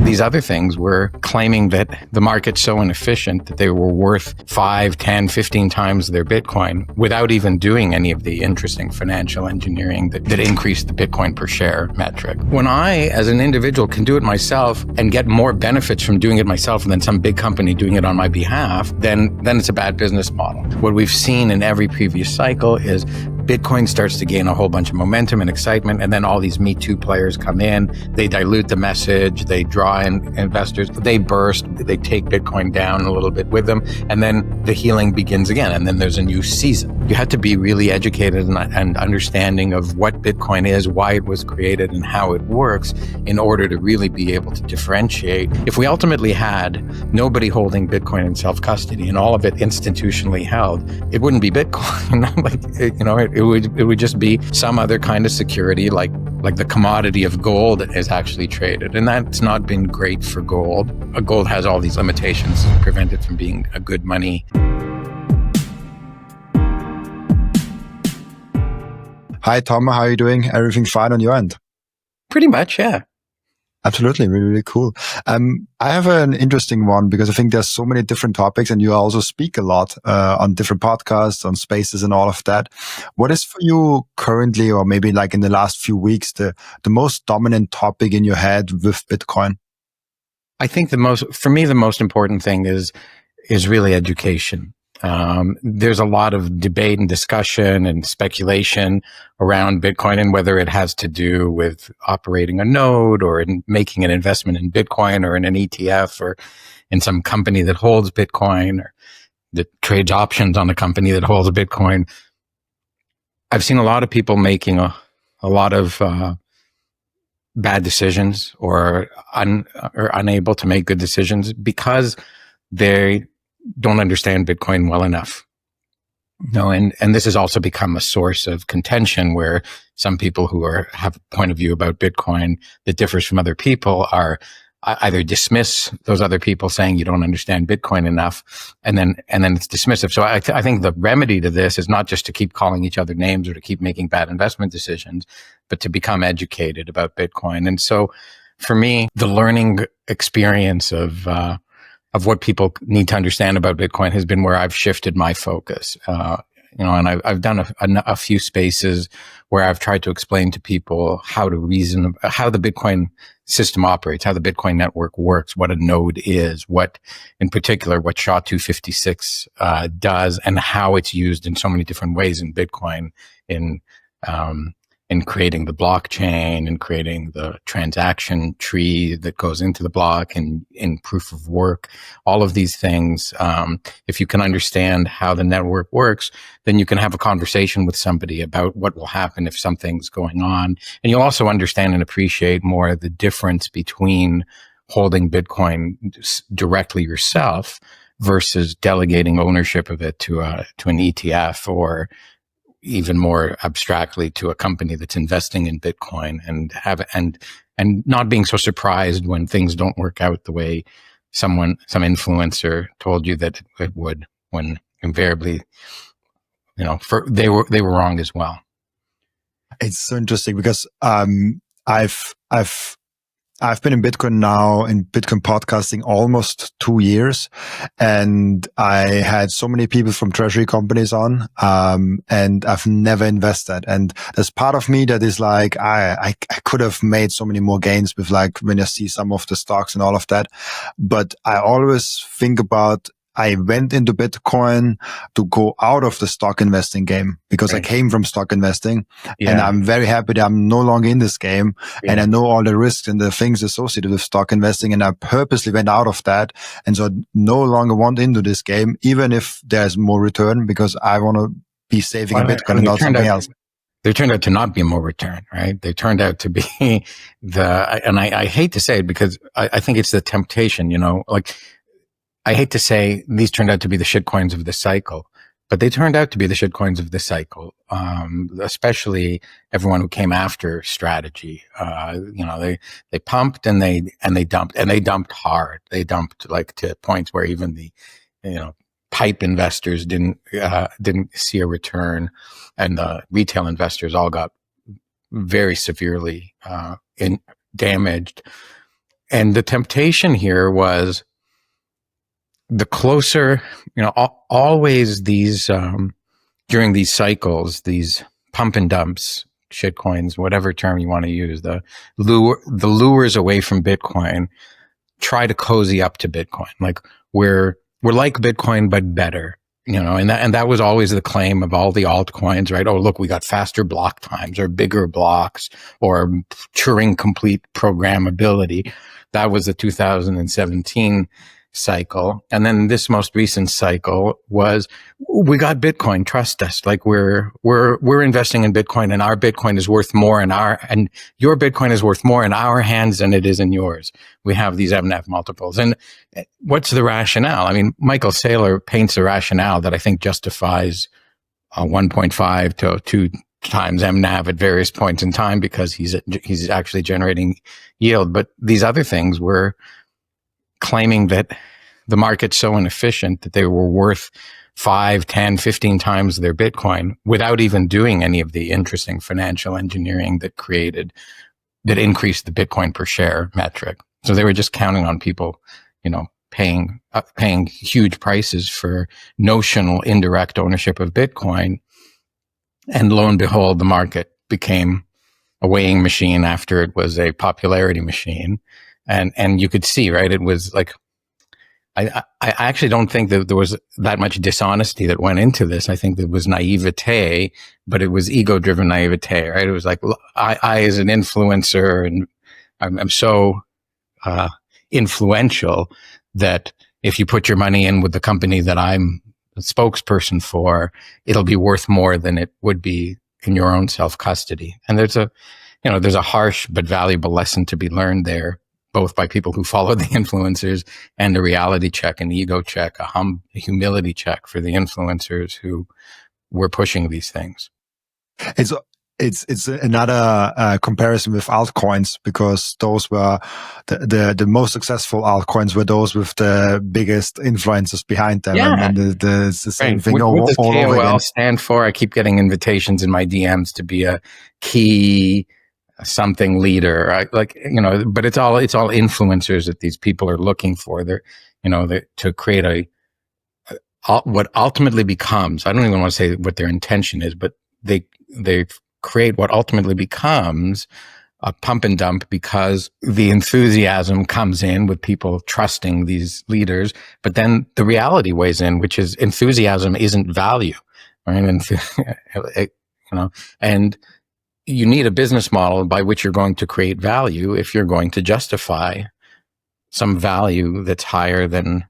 These other things were claiming that the market's so inefficient that they were worth 5, 10, 15 times their Bitcoin without even doing any of the interesting financial engineering that increased the Bitcoin per share metric. When I, as an individual, can do it myself and get more benefits from doing it myself than some big company doing it on my behalf, then it's a bad business model. What we've seen in every previous cycle is Bitcoin starts to gain a whole bunch of momentum and excitement, and then all these Me Too players come in, they dilute the message, they draw in investors, they burst, they take Bitcoin down a little bit with them, and then the healing begins again, and then there's a new season. You had to be really educated and understanding of what Bitcoin is, why it was created, and how it works in order to really be able to differentiate. If we ultimately had nobody holding Bitcoin in self-custody and all of it institutionally held, it wouldn't be Bitcoin. It would just be some other kind of security, like the commodity of gold is actually traded. And that's not been great for gold. Gold has all these limitations to prevent it from being a good money. Hi, Tom. How are you doing? Everything fine on your end? Pretty much, yeah. Absolutely. Really, really cool. I have an interesting one because I think there's so many different topics and you also speak a lot on different podcasts, on spaces and all of that. What is for you currently, or maybe like in the last few weeks, the most dominant topic in your head with Bitcoin? I think the most important thing is really education. There's a lot of debate and discussion and speculation around Bitcoin and whether it has to do with operating a node or in making an investment in Bitcoin or in an ETF or in some company that holds Bitcoin or that trades options on a company that holds Bitcoin. I've seen a lot of people making a lot of bad decisions or unable to make good decisions because they don't understand Bitcoin well enough. And this has also become a source of contention where some people who have a point of view about Bitcoin that differs from other people are either dismiss those other people saying you don't understand Bitcoin enough, and then it's dismissive. So I think the remedy to this is not just to keep calling each other names or to keep making bad investment decisions, but to become educated about Bitcoin. And so for me, the learning experience of what people need to understand about Bitcoin has been where I've shifted my focus. And I've done a few spaces where I've tried to explain to people how to reason, how the Bitcoin system operates, how the Bitcoin network works, what a node is, what in particular, what SHA-256 does, and how it's used in so many different ways in Bitcoin in creating the blockchain and creating the transaction tree that goes into the block and in proof of work, all of these things. If you can understand how the network works, then you can have a conversation with somebody about what will happen if something's going on. And you'll also understand and appreciate more the difference between holding Bitcoin directly yourself versus delegating ownership of it to an ETF or even more abstractly to a company that's investing in Bitcoin and not being so surprised when things don't work out the way some influencer told you that it would, when invariably, they were wrong as well. It's so interesting because I've been in Bitcoin now, in Bitcoin podcasting, almost 2 years. And I had so many people from Treasury companies on, and I've never invested. And there's part of me that is like, I could have made so many more gains with like when I see some of the stocks and all of that. But I always think about, I went into Bitcoin to go out of the stock investing game because I came from stock investing, and I'm very happy that I'm no longer in this game, and I know all the risks and the things associated with stock investing, and I purposely went out of that, and so I no longer want into this game, even if there's more return, because I want to be saving in Bitcoin and not something else. They turned out to not be more return, right? They turned out to be and I hate to say it because I think it's the temptation, I hate to say these turned out to be the shitcoins of the cycle, but they turned out to be the shitcoins of the cycle. Especially everyone who came after strategy. They pumped and they dumped, and they dumped hard. They dumped like to points where even the, pipe investors didn't see a return, and the retail investors all got very severely damaged. And the temptation here was the closer, always these, during these cycles, these pump and dumps, shitcoins, whatever term you want to use, the lures away from Bitcoin try to cozy up to Bitcoin. Like we're like Bitcoin, but better, and that was always the claim of all the altcoins, right? Oh, look, we got faster block times or bigger blocks or Turing complete programmability. That was the 2017 cycle. And then this most recent cycle was, we got Bitcoin, trust us. Like we're investing in Bitcoin, and our Bitcoin is worth more and your Bitcoin is worth more in our hands than it is in yours. We have these MNAV multiples. And what's the rationale? I mean, Michael Seyr paints a rationale that I think justifies 1.5 to 2 times MNAV at various points in time because he's actually generating yield. But these other things were claiming that the market's so inefficient that they were worth 5, 10, 15 times their Bitcoin without even doing any of the interesting financial engineering that increased the Bitcoin per share metric. So they were just counting on people, paying huge prices for notional indirect ownership of Bitcoin. And lo and behold, the market became a weighing machine after it was a popularity machine. And you could see, right? It was like, I actually don't think that there was that much dishonesty that went into this. I think there was naivete, but it was ego-driven naivete, right? It was like, I as an influencer, and I'm so influential that if you put your money in with the company that I'm a spokesperson for, it'll be worth more than it would be in your own self-custody. And there's a harsh but valuable lesson to be learned there, both by people who follow the influencers and a reality check, an ego check, a humility check for the influencers who were pushing these things. It's another comparison with altcoins, because those were the most successful altcoins were those with the biggest influencers behind them. Yeah. And the same thing what does all over KOL again. stand for? I keep getting invitations in my DMs to be a key something leader, right? But it's all influencers that these people are looking for. They're, to create what ultimately becomes, I don't even want to say what their intention is, but they create what ultimately becomes a pump and dump because the enthusiasm comes in with people trusting these leaders. But then the reality weighs in, which is enthusiasm isn't value, right? And you need a business model by which you're going to create value if you're going to justify some value that's higher than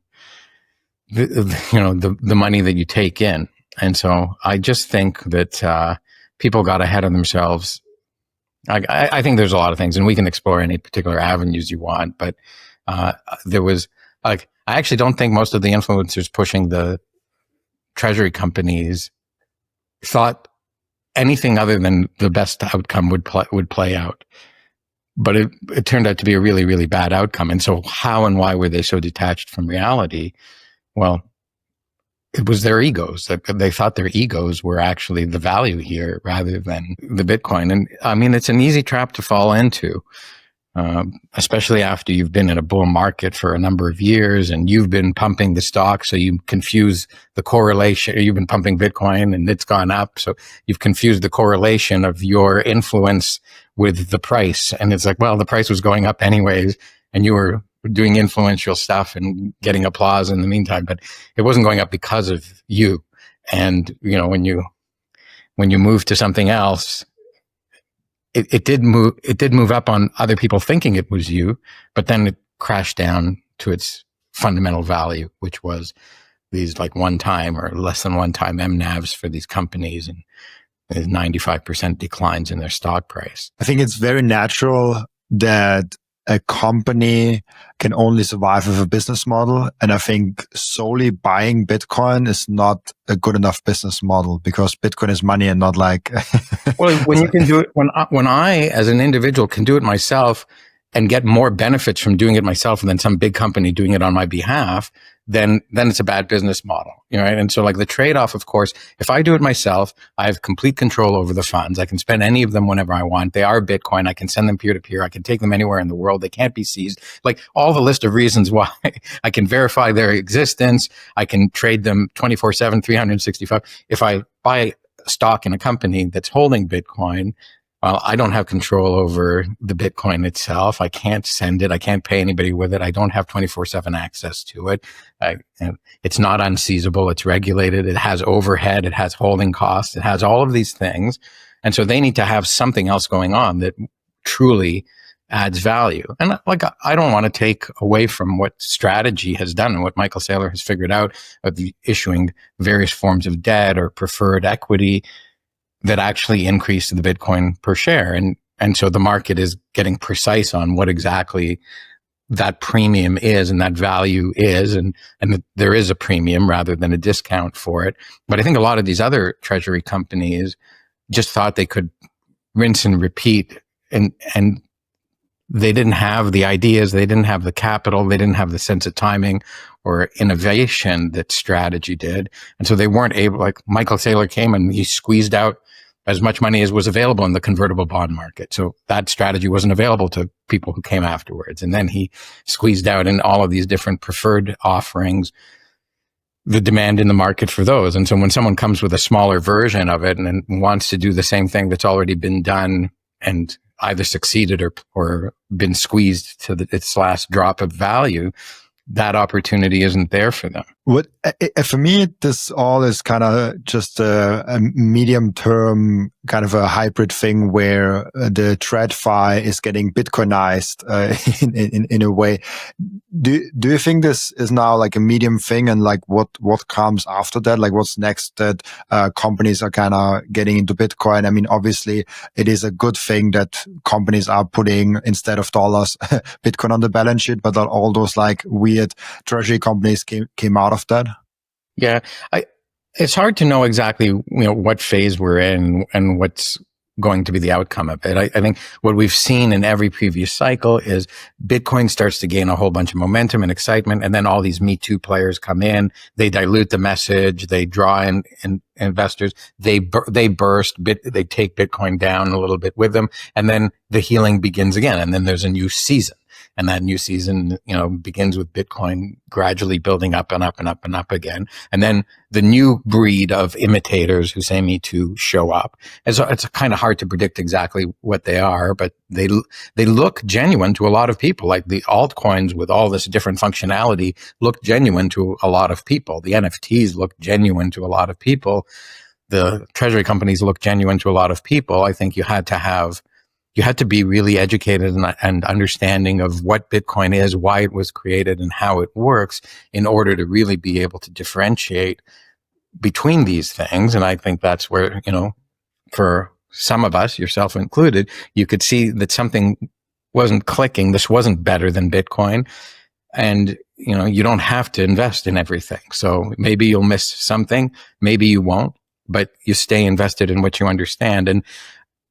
the money that you take in. And so I just think that people got ahead of themselves. I think there's a lot of things, and we can explore any particular avenues you want, but there was I actually don't think most of the influencers pushing the treasury companies thought anything other than the best outcome would play out. But it turned out to be a really, really bad outcome. And so how and why were they so detached from reality? Well, it was their egos. They thought their egos were actually the value here rather than the Bitcoin. And I mean, it's an easy trap to fall into, especially after you've been in a bull market for a number of years and you've been pumping the stock. So you confuse the correlation. You've been pumping Bitcoin and it's gone up. So you've confused the correlation of your influence with the price. And it's like, well, the price was going up anyways, and you were doing influential stuff and getting applause in the meantime, but it wasn't going up because of you. And, when you move to something else, it did move up on other people thinking it was you, but then it crashed down to its fundamental value, which was these like one time or less than one time MNAVs for these companies, and there's 95% declines in their stock price. I think it's very natural that a company can only survive with a business model. And I think solely buying Bitcoin is not a good enough business model, because Bitcoin is money and not like... Well, when you can do it, when I, as an individual, can do it myself and get more benefits from doing it myself than some big company doing it on my behalf, then it's a bad business model, right? And so like the trade-off, of course, if I do it myself, I have complete control over the funds. I can spend any of them whenever I want. They are Bitcoin. I can send them peer to peer. I can take them anywhere in the world. They can't be seized. Like all the list of reasons why I can verify their existence. I can trade them 24/7, 365. If I buy stock in a company that's holding Bitcoin, well, I don't have control over the Bitcoin itself. I can't send it. I can't pay anybody with it. I don't have 24/7 access to it. It's not unseizable. It's regulated. It has overhead. It has holding costs. It has all of these things. And so they need to have something else going on that truly adds value. And like, I don't want to take away from what Strategy has done and what Michael Saylor has figured out of issuing various forms of debt or preferred equity that actually increase the Bitcoin per share. And so the market is getting precise on what exactly that premium is and that value is, and that there is a premium rather than a discount for it. But I think a lot of these other treasury companies just thought they could rinse and repeat, and they didn't have the ideas, they didn't have the capital, they didn't have the sense of timing or innovation that Strategy did. And so they weren't able, like Michael Saylor came and he squeezed out as much money as was available in the convertible bond market. So that strategy wasn't available to people who came afterwards. And then he squeezed out in all of these different preferred offerings the demand in the market for those. And so when someone comes with a smaller version of it and wants to do the same thing that's already been done and either succeeded or been squeezed to its last drop of value, that opportunity isn't there for them. For me, this all is kind of just a medium term, kind of a hybrid thing where the TradFi is getting Bitcoinized in a way. Do you think this is now like a medium thing, and like what comes after that? Like what's next that companies are kind of getting into Bitcoin? I mean, obviously it is a good thing that companies are putting, instead of dollars, Bitcoin on the balance sheet, but that all those like weird treasury companies came out of that. Yeah, it's hard to know exactly what phase we're in and what's going to be the outcome of it. I think what we've seen in every previous cycle is Bitcoin starts to gain a whole bunch of momentum and excitement, and then all these Me Too players come in. They dilute the message. They draw in investors. They burst. They take Bitcoin down a little bit with them, and then the healing begins again. And then there's a new season. And that new season, begins with Bitcoin gradually building up and up and up and up again. And then the new breed of imitators who say Me Too show up. And so it's kind of hard to predict exactly what they are, but they look genuine to a lot of people. Like the altcoins with all this different functionality look genuine to a lot of people. The NFTs look genuine to a lot of people. The treasury companies look genuine to a lot of people. I think you had to be really educated and understanding of what Bitcoin is, why it was created, and how it works in order to really be able to differentiate between these things. And I think that's where, for some of us, yourself included, you could see that something wasn't clicking. This wasn't better than Bitcoin. And, you don't have to invest in everything. So maybe you'll miss something, maybe you won't, but you stay invested in what you understand. And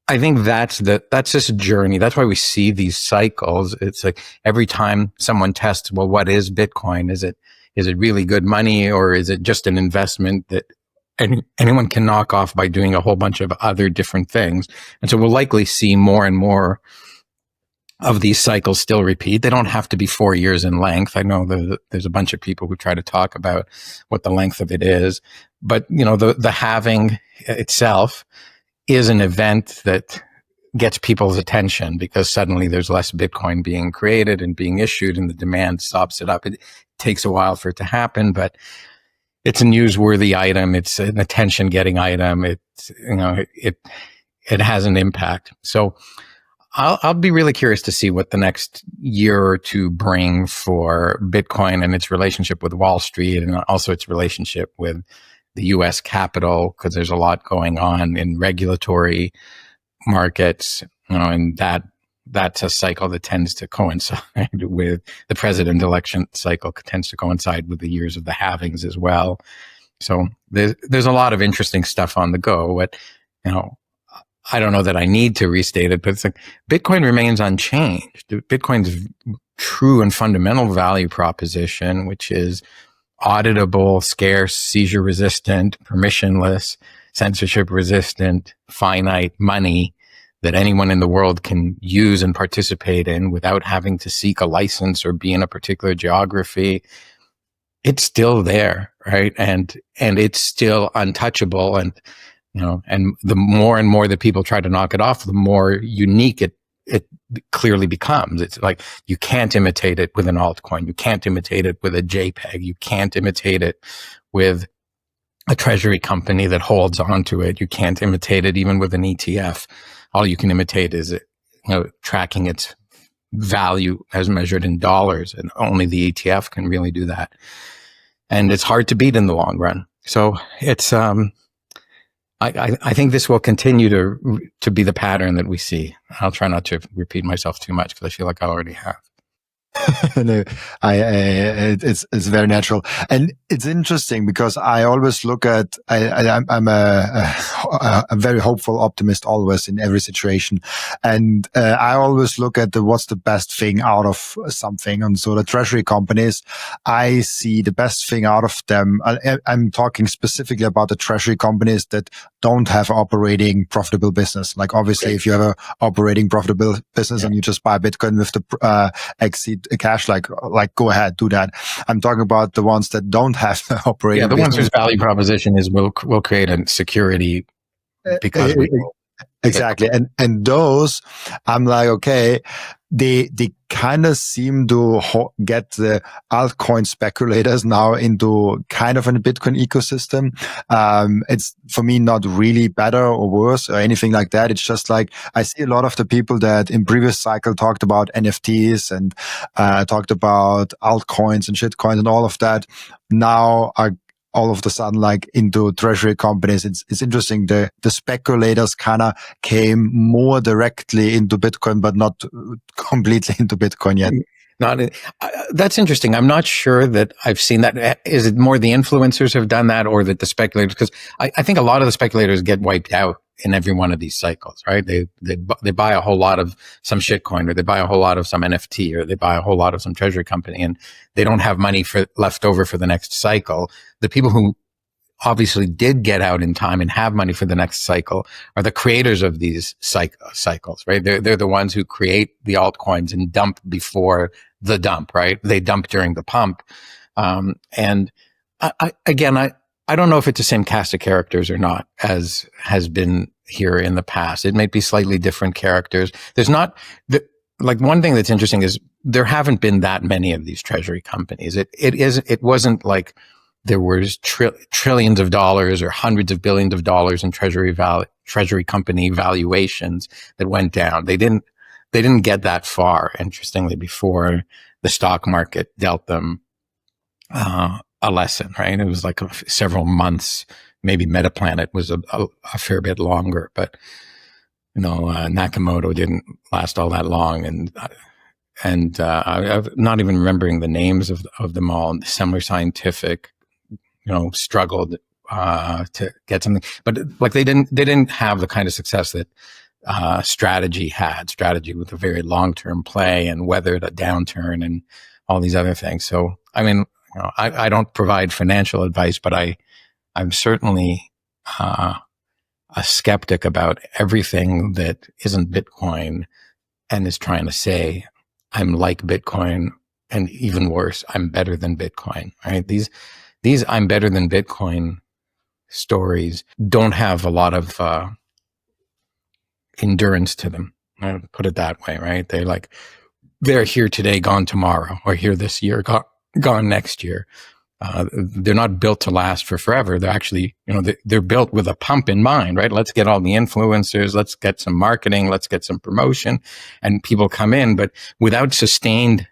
I think that's just a journey. That's why we see these cycles. It's like every time someone tests, well, what is Bitcoin? Is it really good money, or is it just an investment that anyone can knock off by doing a whole bunch of other different things? And so we'll likely see more and more of these cycles still repeat. They don't have to be 4 years in length. I know there's a bunch of people who try to talk about what the length of it is, but the halving itself is an event that gets people's attention because suddenly there's less Bitcoin being created and being issued, and the demand stops it up. It takes a while for it to happen, but it's a newsworthy item. It's an attention-getting item. It has an impact. So I'll be really curious to see what the next year or two bring for Bitcoin and its relationship with Wall Street, and also its relationship with the U.S. capital, because there's a lot going on in regulatory markets, and that's a cycle that tends to coincide with the president election cycle, tends to coincide with the years of the halvings as well. So there's a lot of interesting stuff on the go. But I don't know that I need to restate it, but it's like Bitcoin remains unchanged. Bitcoin's true and fundamental value proposition, which is auditable, scarce, seizure resistant, permissionless, censorship resistant, finite money that anyone in the world can use and participate in without having to seek a license or be in a particular geography, it's still there, right? And it's still untouchable. And, and the more and more that people try to knock it off, the more unique it clearly becomes. It's like, you can't imitate it with an altcoin. You can't imitate it with a JPEG. You can't imitate it with a treasury company that holds onto it. You can't imitate it even with an ETF. All you can imitate is tracking its value as measured in dollars, and only the ETF can really do that. And it's hard to beat in the long run. So it's I think this will continue to be the pattern that we see. I'll try not to repeat myself too much because I feel like I already have. No, it's very natural, and it's interesting because I always look at I'm a very hopeful optimist always in every situation, and I always look at what's the best thing out of something. And so the treasury companies, I see the best thing out of them. I'm talking specifically about the treasury companies that don't have operating profitable business. Like obviously, if you have a operating profitable business and you just buy Bitcoin with the exceed cash, like go ahead, do that. I'm talking about the ones that don't have the operating. Yeah, the ones whose value proposition is we'll create a security because we will. Exactly. And those, I'm like, okay, they kind of seem to get the altcoin speculators now into kind of a Bitcoin ecosystem. It's for me not really better or worse or anything like that. It's just like I see a lot of the people that in previous cycle talked about NFTs and talked about altcoins and shitcoins and all of that now are all of a sudden like into treasury companies. It's interesting. The speculators kind of came more directly into Bitcoin, but not completely into Bitcoin yet. That's interesting. I'm not sure that I've seen that. Is it more the influencers have done that, or that the speculators? Because I think a lot of the speculators get wiped out in every one of these cycles, right? They buy a whole lot of some shitcoin, or they buy a whole lot of some NFT, or they buy a whole lot of some treasury company, and they don't have money left over for the next cycle. The people who obviously did get out in time and have money for the next cycle are the creators of these cycles, right? They're the ones who create the altcoins and dump before the dump, right? They dump during the pump. And I don't know if it's the same cast of characters or not as has been here in the past. It may be slightly different characters. There's not like one thing that's interesting is there haven't been that many of these treasury companies. It wasn't like there was trillions of dollars or hundreds of billions of dollars in treasury company valuations that went down. They didn't get that far, interestingly, before the stock market dealt them a lesson, right? It was like several months. Maybe Metaplanet was a fair bit longer, but Nakamoto didn't last all that long, and I'm not even remembering the names of them all. Semler Scientific, struggled to get something, but like they didn't have the kind of success that Strategy with a very long-term play and weathered a downturn and all these other things. So, I mean, I don't provide financial advice, but I'm certainly a skeptic about everything that isn't Bitcoin and is trying to say, I'm like Bitcoin, and even worse, I'm better than Bitcoin, right? These I'm better than Bitcoin stories don't have a lot of endurance to them. I would put it that way, right? They're here today, gone tomorrow, or here this year, gone next year. They're not built to last for forever. They're actually, they're built with a pump in mind, right? Let's get all the influencers, let's get some marketing, let's get some promotion, and people come in. But without sustained,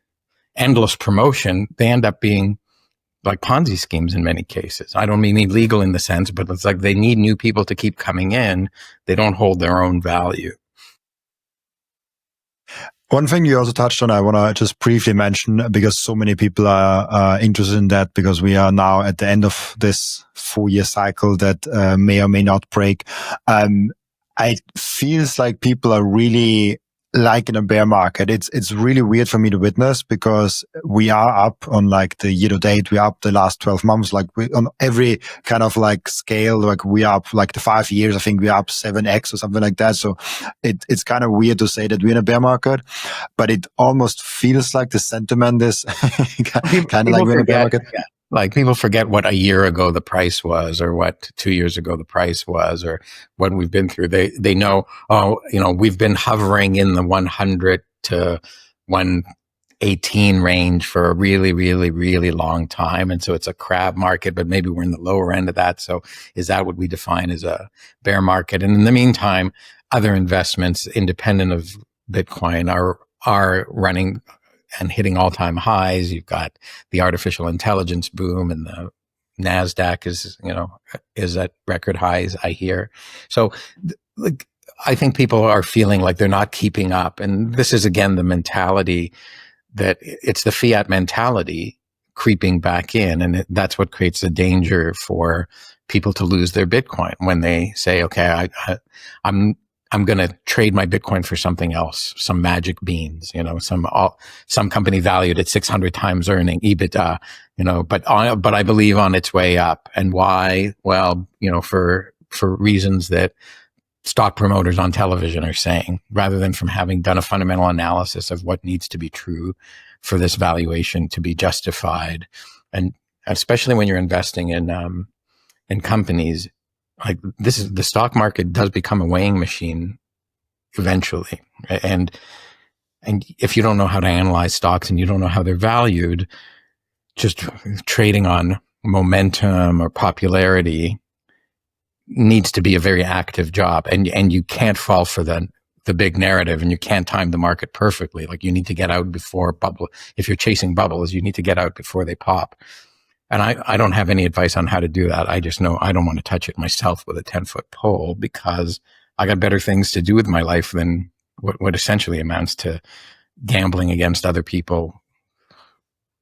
endless promotion, they end up being like Ponzi schemes in many cases. I don't mean illegal in the sense, but it's like they need new people to keep coming in. They don't hold their own value. One thing you also touched on, I want to just briefly mention, because so many people are interested in that, because we are now at the end of this 4-year cycle that may or may not break. It feels like people are really like in a bear market, it's really weird for me to witness, because we are up on like the year to date, we are up the last 12 months, like on every kind of like scale, like we are up like the 5 years, I think we are up 7x or something like that. So it's kind of weird to say that we're in a bear market, but it almost feels like the sentiment is kind of like we're in a bear market. Yeah. Like people forget what a year ago the price was, or what 2 years ago the price was, or what we've been through. They know, oh, we've been hovering in the 100 to 118 range for a really, really, really long time. And so it's a crab market, but maybe we're in the lower end of that. So is that what we define as a bear market? And in the meantime, other investments independent of Bitcoin are running and hitting all-time highs. You've got the artificial intelligence boom, and the NASDAQ is at record highs, I hear. So like, I think people are feeling like they're not keeping up. And this is, again, the mentality that it's the fiat mentality creeping back in. And that's what creates the danger for people to lose their Bitcoin when they say, okay, I'm going to trade my Bitcoin for something else, some magic beans, some company valued at 600 times earning EBITDA, but I believe on its way up. And why? Well, for reasons that stock promoters on television are saying, rather than from having done a fundamental analysis of what needs to be true for this valuation to be justified. And especially when you're investing in companies, like the stock market does become a weighing machine eventually. And if you don't know how to analyze stocks and you don't know how they're valued, just trading on momentum or popularity needs to be a very active job. And you can't fall for the big narrative, and you can't time the market perfectly. Like, you need to get out before bubble. If you're chasing bubbles, you need to get out before they pop. And I don't have any advice on how to do that. I just know I don't want to touch it myself with a 10-foot pole, because I got better things to do with my life than what essentially amounts to gambling against other people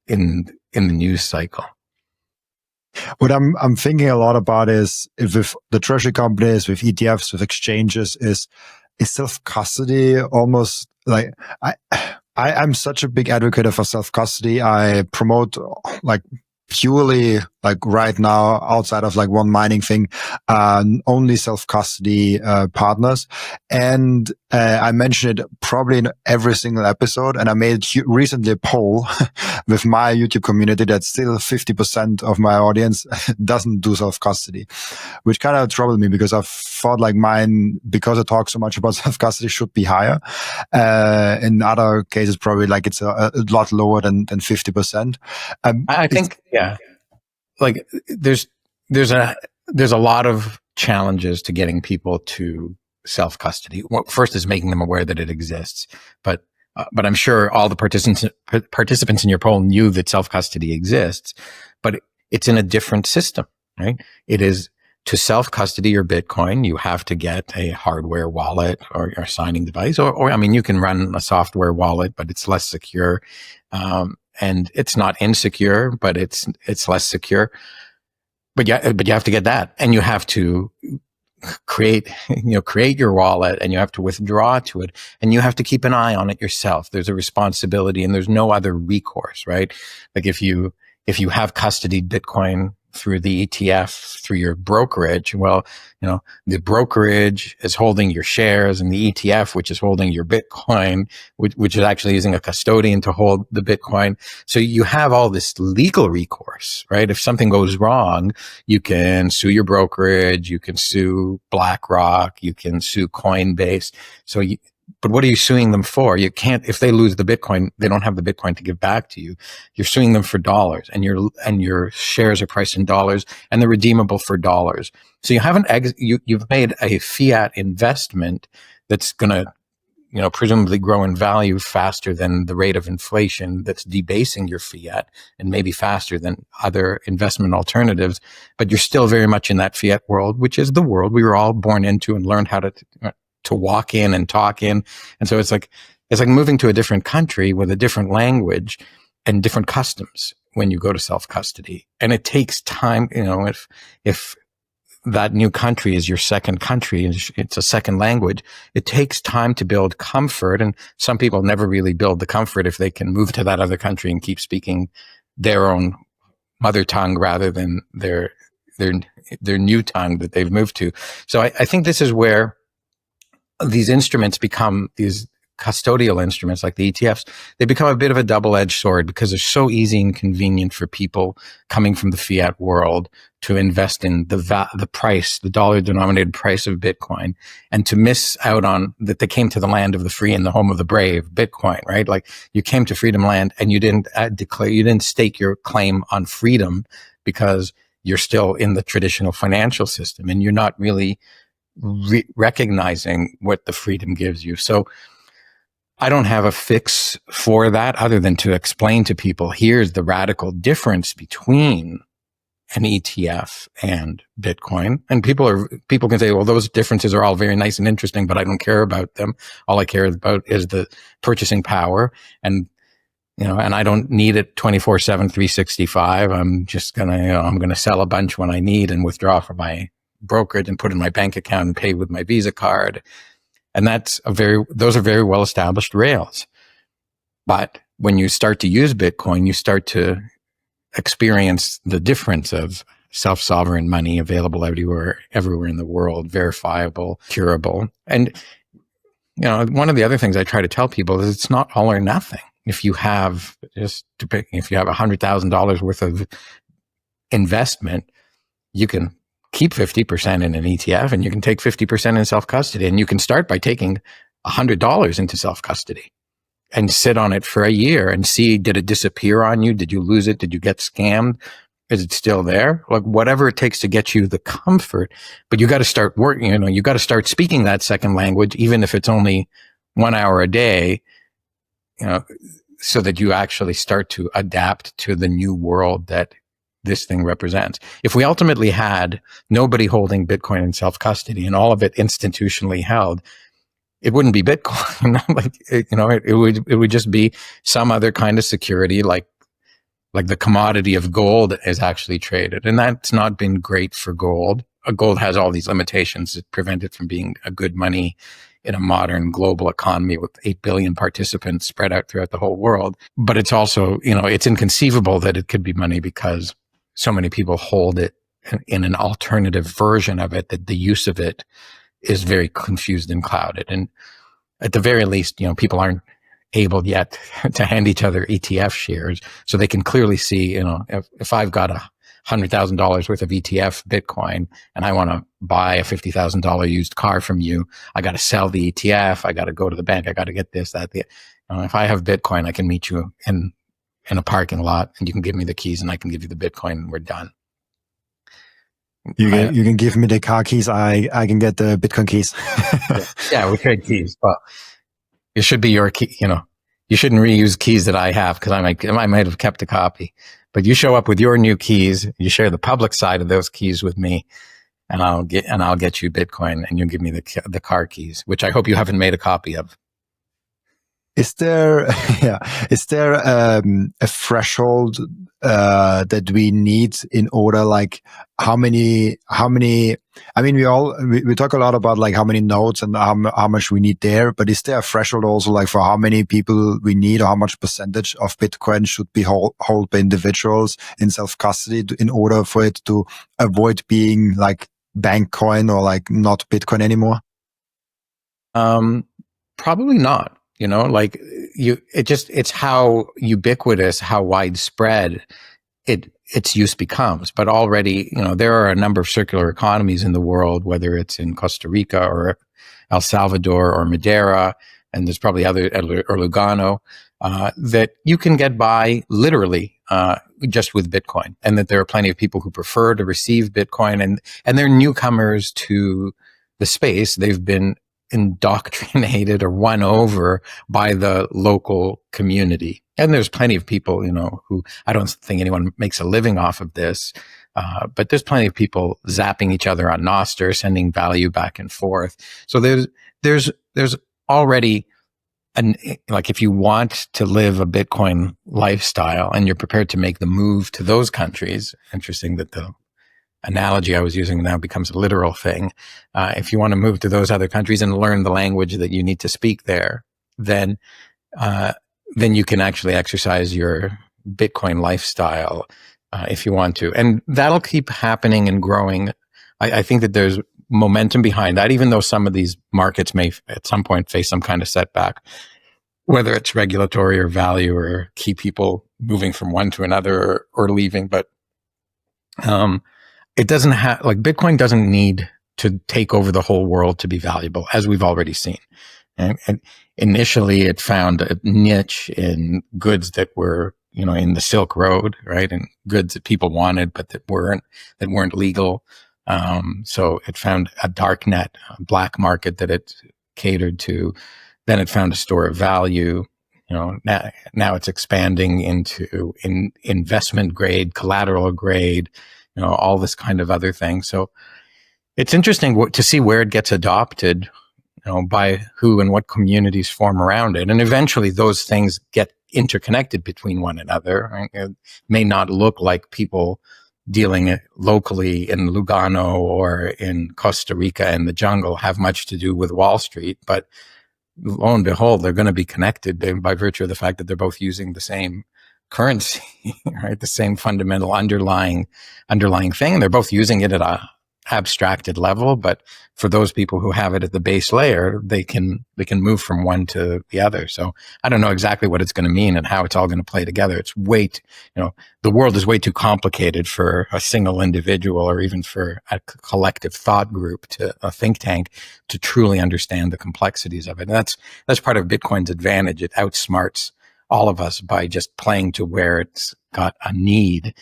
in the news cycle. What I'm thinking a lot about is, if with the treasury companies, with ETFs, with exchanges, is self-custody almost like, I'm such a big advocate for self-custody. I promote like purely, like right now, outside of like one mining thing, only self-custody partners. And I mentioned it probably in every single episode. And I made recently a poll with my YouTube community that still 50% of my audience doesn't do self-custody, which kind of troubled me, because I thought like mine, because I talk so much about self-custody, should be higher. In other cases, probably like it's a lot lower than 50%. I think, yeah, like there's a lot of challenges to getting people to self-custody. Well, first is making them aware that it exists, but I'm sure all the participants in your poll knew that self-custody exists, but it's in a different system, right? It is, to self-custody your Bitcoin, you have to get a hardware wallet or signing device, or I mean, you can run a software wallet, but it's less secure. And it's not insecure, but it's less secure. But you have to get that, and you have to create your wallet, and you have to withdraw to it, and you have to keep an eye on it yourself. There's a responsibility, and there's no other recourse, right? Like if you have custodied Bitcoin through the ETF, through your brokerage, well, the brokerage is holding your shares, and the ETF, which is holding your Bitcoin, which is actually using a custodian to hold the Bitcoin. So you have all this legal recourse, right? If something goes wrong, you can sue your brokerage, you can sue BlackRock, you can sue Coinbase. But what are you suing them for? You can't, if they lose the Bitcoin, they don't have the Bitcoin to give back to you. You're suing them for dollars, and your shares are priced in dollars, and they're redeemable for dollars. So you've made a fiat investment that's going to, presumably grow in value faster than the rate of inflation, that's debasing your fiat, and maybe faster than other investment alternatives. But you're still very much in that fiat world, which is the world we were all born into and learned how to walk in and talk in. And so it's like moving to a different country with a different language and different customs when you go to self-custody. And it takes time, if that new country is your second country, it's a second language, it takes time to build comfort. And some people never really build the comfort if they can move to that other country and keep speaking their own mother tongue rather than their new tongue that they've moved to. So I think this is where these instruments become these custodial instruments like the ETFs. They become a bit of a double-edged sword because they're so easy and convenient for people coming from the fiat world to invest in the price, the dollar-denominated price of Bitcoin, and to miss out on that they came to the land of the free and the home of the brave, Bitcoin, right? Like you came to Freedom Land and you didn't you didn't stake your claim on freedom because you're still in the traditional financial system and you're not really recognizing what the freedom gives you. So I don't have a fix for that other than to explain to people, here's the radical difference between an ETF and Bitcoin. And people can say, well, those differences are all very nice and interesting, but I don't care about them. All I care about is the purchasing power. And, and I don't need it 24/7, 365. I'm just I'm going to sell a bunch when I need and withdraw from my brokerage and put in my bank account and pay with my Visa card. And those are very well established rails. But when you start to use Bitcoin, you start to experience the difference of self-sovereign money available everywhere in the world, verifiable, curable. And, one of the other things I try to tell people is it's not all or nothing. If you have $100,000 worth of investment, you can keep 50% in an ETF and you can take 50% in self-custody. And you can start by taking $100 into self-custody and sit on it for a year and see, did it disappear on you? Did you lose it? Did you get scammed? Is it still there? Like whatever it takes to get you the comfort, but you got to start working, you got to start speaking that second language, even if it's only 1 hour a day, so that you actually start to adapt to the new world that this thing represents. If we ultimately had nobody holding Bitcoin in self-custody and all of it institutionally held, it wouldn't be Bitcoin. It would just be some other kind of security, like the commodity of gold is actually traded. And that's not been great for gold. Gold has all these limitations that prevent it from being a good money in a modern global economy with 8 billion participants spread out throughout the whole world. But it's also, it's inconceivable that it could be money because so many people hold it in an alternative version of it, that the use of it is very confused and clouded. And at the very least, people aren't able yet to hand each other ETF shares. So they can clearly see, if I've got $100,000 worth of ETF Bitcoin and I want to buy a $50,000 used car from you, I got to sell the ETF. I got to go to the bank. I got to get this, that, if I have Bitcoin, I can meet you in a parking lot and you can give me the keys and I can give you the Bitcoin and we're done. You can give me the car keys. I can get the Bitcoin keys. Yeah, we trade keys. Well, it should be your key. You shouldn't reuse keys that I have because I might have kept a copy. But you show up with your new keys. You share the public side of those keys with me, and I'll get you Bitcoin, and you'll give me the car keys, which I hope you haven't made a copy of. Is there a threshold that we need in order, like how many? I mean, we talk a lot about like how many nodes and how much we need there, but is there a threshold also like for how many people we need or how much percentage of Bitcoin should be held by individuals in self-custody in order for it to avoid being like bank coin or like not Bitcoin anymore? Probably not. It's how ubiquitous, how widespread its use becomes. But already, there are a number of circular economies in the world, whether it's in Costa Rica or El Salvador or Madeira, and there's probably other, or Lugano, that you can get by literally just with Bitcoin, and that there are plenty of people who prefer to receive Bitcoin, and they're newcomers to the space. They've been indoctrinated or won over by the local community. And there's plenty of people, who I don't think anyone makes a living off of this. But there's plenty of people zapping each other on Nostr, sending value back and forth. So there's already like if you want to live a Bitcoin lifestyle and you're prepared to make the move to those countries, interesting that analogy I was using now becomes a literal thing. If you want to move to those other countries and learn the language that you need to speak there, then you can actually exercise your Bitcoin lifestyle if you want to. And that'll keep happening and growing. I think that there's momentum behind that, even though some of these markets may at some point face some kind of setback, whether it's regulatory or value or keep people moving from one to another or leaving. But it doesn't have, like, Bitcoin doesn't need to take over the whole world to be valuable, as we've already seen. And initially it found a niche in goods that were, in the Silk Road, right? And goods that people wanted, but that weren't legal. So it found a dark net, a black market that it catered to. Then it found a store of value. Now it's expanding into investment grade, collateral grade, all this kind of other thing. So it's interesting to see where it gets adopted, by who and what communities form around it. And eventually those things get interconnected between one another. Right? It may not look like people dealing locally in Lugano or in Costa Rica in the jungle have much to do with Wall Street, but lo and behold, they're going to be connected by virtue of the fact that they're both using the same currency, right? The same fundamental underlying thing. They're both using it at a abstracted level, but for those people who have it at the base layer, they can move from one to the other. So I don't know exactly what it's going to mean and how it's all going to play together. It's the world is way too complicated for a single individual or even for a collective thought group, to a think tank, to truly understand the complexities of it. And that's part of Bitcoin's advantage. It outsmarts all of us by just playing to where it's got a need.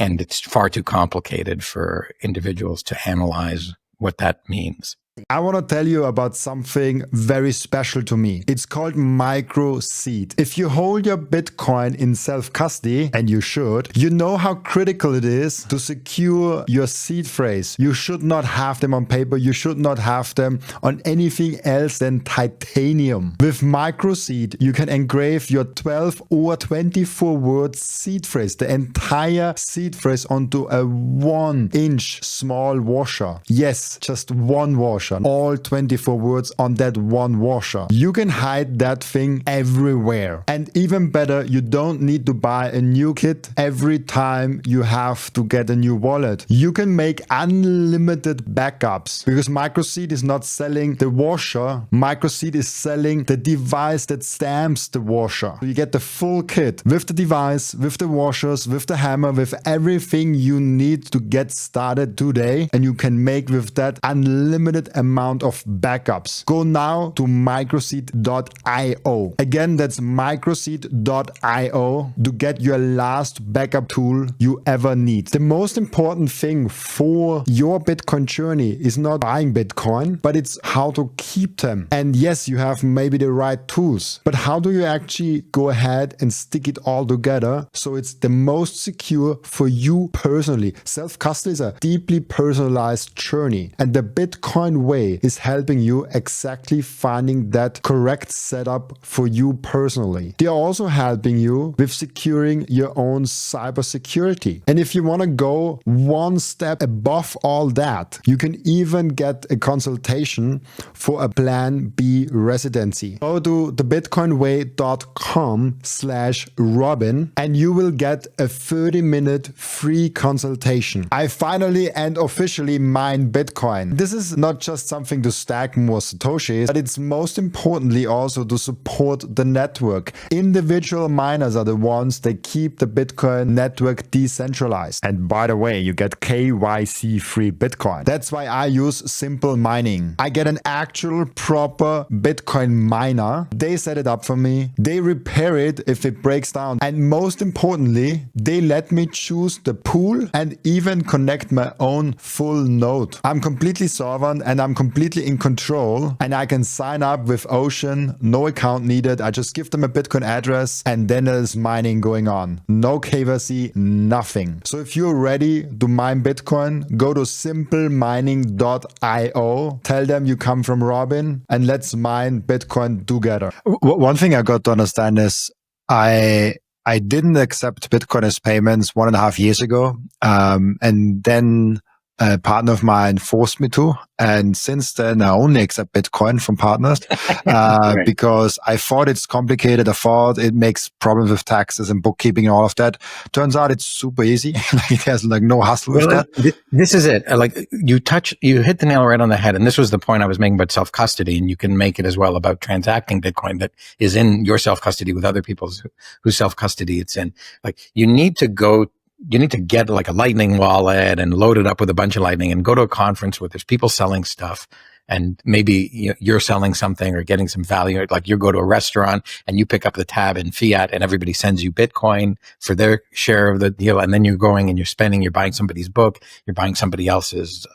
And it's far too complicated for individuals to analyze what that means. I want to tell you about something very special to me. It's called Microseed. If you hold your Bitcoin in self-custody, and you should, you know how critical it is to secure your seed phrase. You should not have them on paper. You should not have them on anything else than titanium. With Microseed, you can engrave your 12 or 24 word seed phrase, the entire seed phrase, onto a 1-inch small washer. Yes, just one washer. All 24 words on that one washer. You can hide that thing everywhere. And even better, you don't need to buy a new kit every time you have to get a new wallet. You can make unlimited backups, because Microseed is not selling the washer. Microseed is selling the device that stamps the washer. So you get the full kit with the device, with the washers, with the hammer, with everything you need to get started today. And you can make with that unlimited amount of backups. Go now to microseed.io. Again, that's microseed.io to get your last backup tool you ever need. The most important thing for your Bitcoin journey is not buying Bitcoin, but it's how to keep them. And yes, you have maybe the right tools, but how do you actually go ahead and stick it all together so it's the most secure for you personally? Self-custody is a deeply personalized journey, and the Bitcoin way is helping you exactly finding that correct setup for you personally. They are also helping you with securing your own cybersecurity. And if you want to go one step above all that, you can even get a consultation for a Plan B residency. Go to thebitcoinway.com/Robin and you will get a 30-minute free consultation. I finally and officially mine Bitcoin. This is not just something to stack more Satoshis, but it's most importantly also to support the network. Individual miners are the ones that keep the Bitcoin network decentralized. And by the way, you get KYC free Bitcoin. That's why I use simplemining. I get an actual proper Bitcoin miner. They set it up for me. They repair it if it breaks down. And most importantly, they let me choose the pool and even connect my own full node. I'm completely sovereign and I'm completely in control, and I can sign up with Ocean, no account needed. I just give them a Bitcoin address and then there's mining going on. No KYC, nothing. So if you're ready to mine Bitcoin, go to simplemining.io, tell them you come from Robin, and let's mine Bitcoin together. One thing I got to understand is I didn't accept Bitcoin as payments 1.5 years ago. And then a partner of mine forced me to. And since then, I only accept Bitcoin from partners Right. because I thought it's complicated. I thought it makes problems with taxes and bookkeeping and all of that. Turns out it's super easy. Like, there's like no hassle with that. This is it. Like you hit the nail right on the head. And this was the point I was making about self-custody. And you can make it as well about transacting Bitcoin that is in your self-custody with other people's whose self-custody it's in. Like you need to get like a Lightning wallet and load it up with a bunch of Lightning and go to a conference where there's people selling stuff. And maybe you're selling something or getting some value. Like you go to a restaurant and you pick up the tab in fiat and everybody sends you Bitcoin for their share of the deal. And then you're going and you're spending, you're buying somebody's book, you're buying somebody else's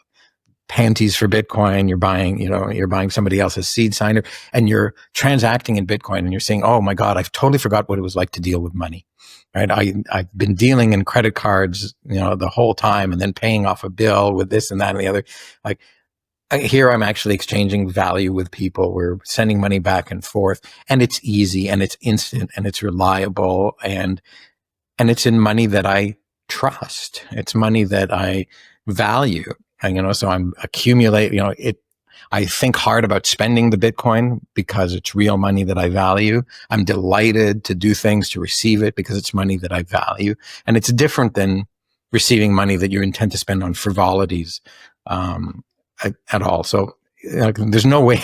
panties for Bitcoin, you're buying somebody else's seed signer, and you're transacting in Bitcoin and you're saying, oh my God, I've totally forgot what it was like to deal with money. Right. I've been dealing in credit cards, the whole time and then paying off a bill with this and that and the other. Like, here I'm actually exchanging value with people. We're sending money back and forth, and it's easy and it's instant and it's reliable and it's in money that I trust. It's money that I value. And, so I'm accumulating, I think hard about spending the Bitcoin because it's real money that I value. I'm delighted to do things to receive it because it's money that I value. And it's different than receiving money that you intend to spend on frivolities. At all. So there's no way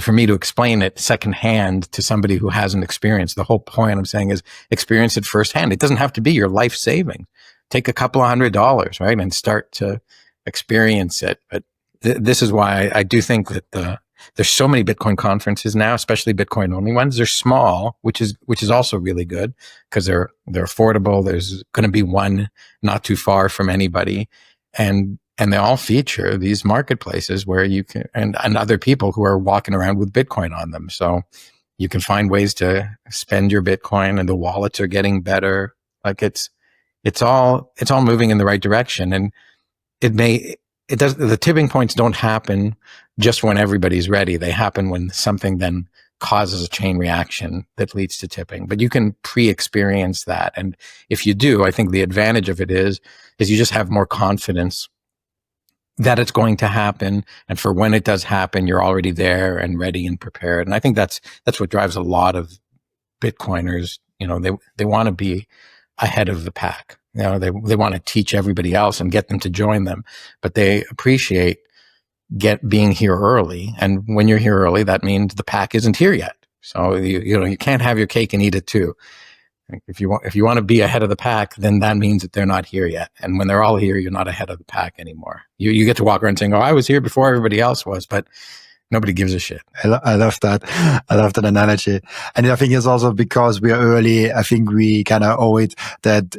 for me to explain it secondhand to somebody who hasn't experienced. The whole point I'm saying is experience it firsthand. It doesn't have to be your life saving. Take a couple of $100, right, and start to experience it. But this is why I do think that there's so many Bitcoin conferences now, especially Bitcoin only ones. They're small, which is also really good because they're affordable. There's going to be one not too far from anybody, and they all feature these marketplaces where you can, and other people who are walking around with Bitcoin on them. So you can find ways to spend your Bitcoin, and the wallets are getting better. Like it's all moving in the right direction. And the tipping points don't happen just when everybody's ready. They happen when something then causes a chain reaction that leads to tipping. But you can pre-experience that. And if you do, I think the advantage of it is you just have more confidence that it's going to happen. And for when it does happen, you're already there and ready and prepared. And I think that's what drives a lot of Bitcoiners. They want to be ahead of the pack. They want to teach everybody else and get them to join them, but they appreciate being here early. And when you're here early, that means the pack isn't here yet. So you can't have your cake and eat it too. If you want to be ahead of the pack, then that means that they're not here yet. And when they're all here, you're not ahead of the pack anymore. You get to walk around saying, "Oh, I was here before everybody else was," but nobody gives a shit. I love that. I love that analogy. And I think it's also because we are early. I think we kind of owe it that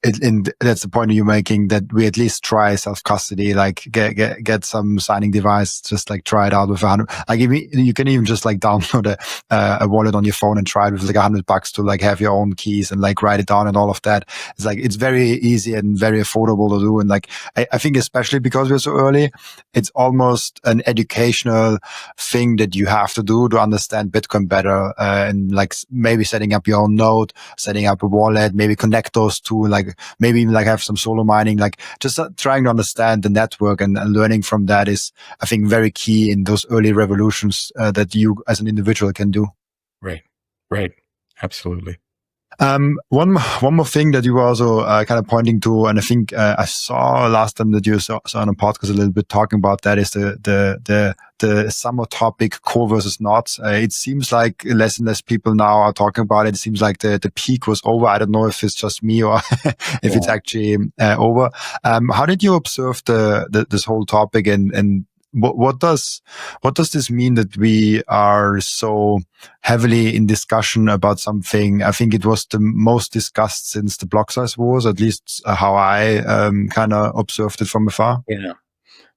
and that's the point you're making, that we at least try self-custody, like get some signing device, just like try it out with you can even just like download a wallet on your phone and try it with like $100 to like have your own keys and like write it down and all of that. It's like, it's very easy and very affordable to do. And like, I think especially because we're so early, it's almost an educational thing that you have to do to understand Bitcoin better, and like maybe setting up your own node, setting up a wallet, maybe connect those two, like maybe even like have some solo mining, like just trying to understand the network and learning from that is, I think, very key in those early revolutions that you as an individual can do. Right. Absolutely. One more thing that you were also kind of pointing to, and I think I saw last time that you saw on a podcast a little bit talking about that, is the summer topic, core versus not. It seems like less and less people now are talking about it. It seems like the peak was over. I don't know if it's just me or if it's actually over. How did you observe this whole topic, and what does this mean that we are so heavily in discussion about something? I think it was the most discussed since the block size wars, at least how I kind of observed it from afar. Yeah.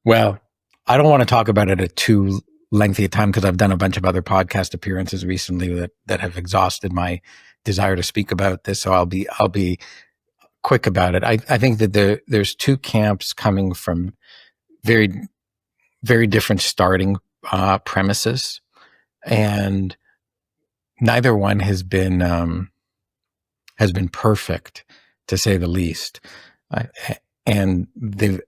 Well, I don't want to talk about it at too lengthy a time because I've done a bunch of other podcast appearances recently that have exhausted my desire to speak about this. So I'll be quick about it. I think that there's two camps coming from very, very different starting premises, and neither one has been perfect, to say the least. and they've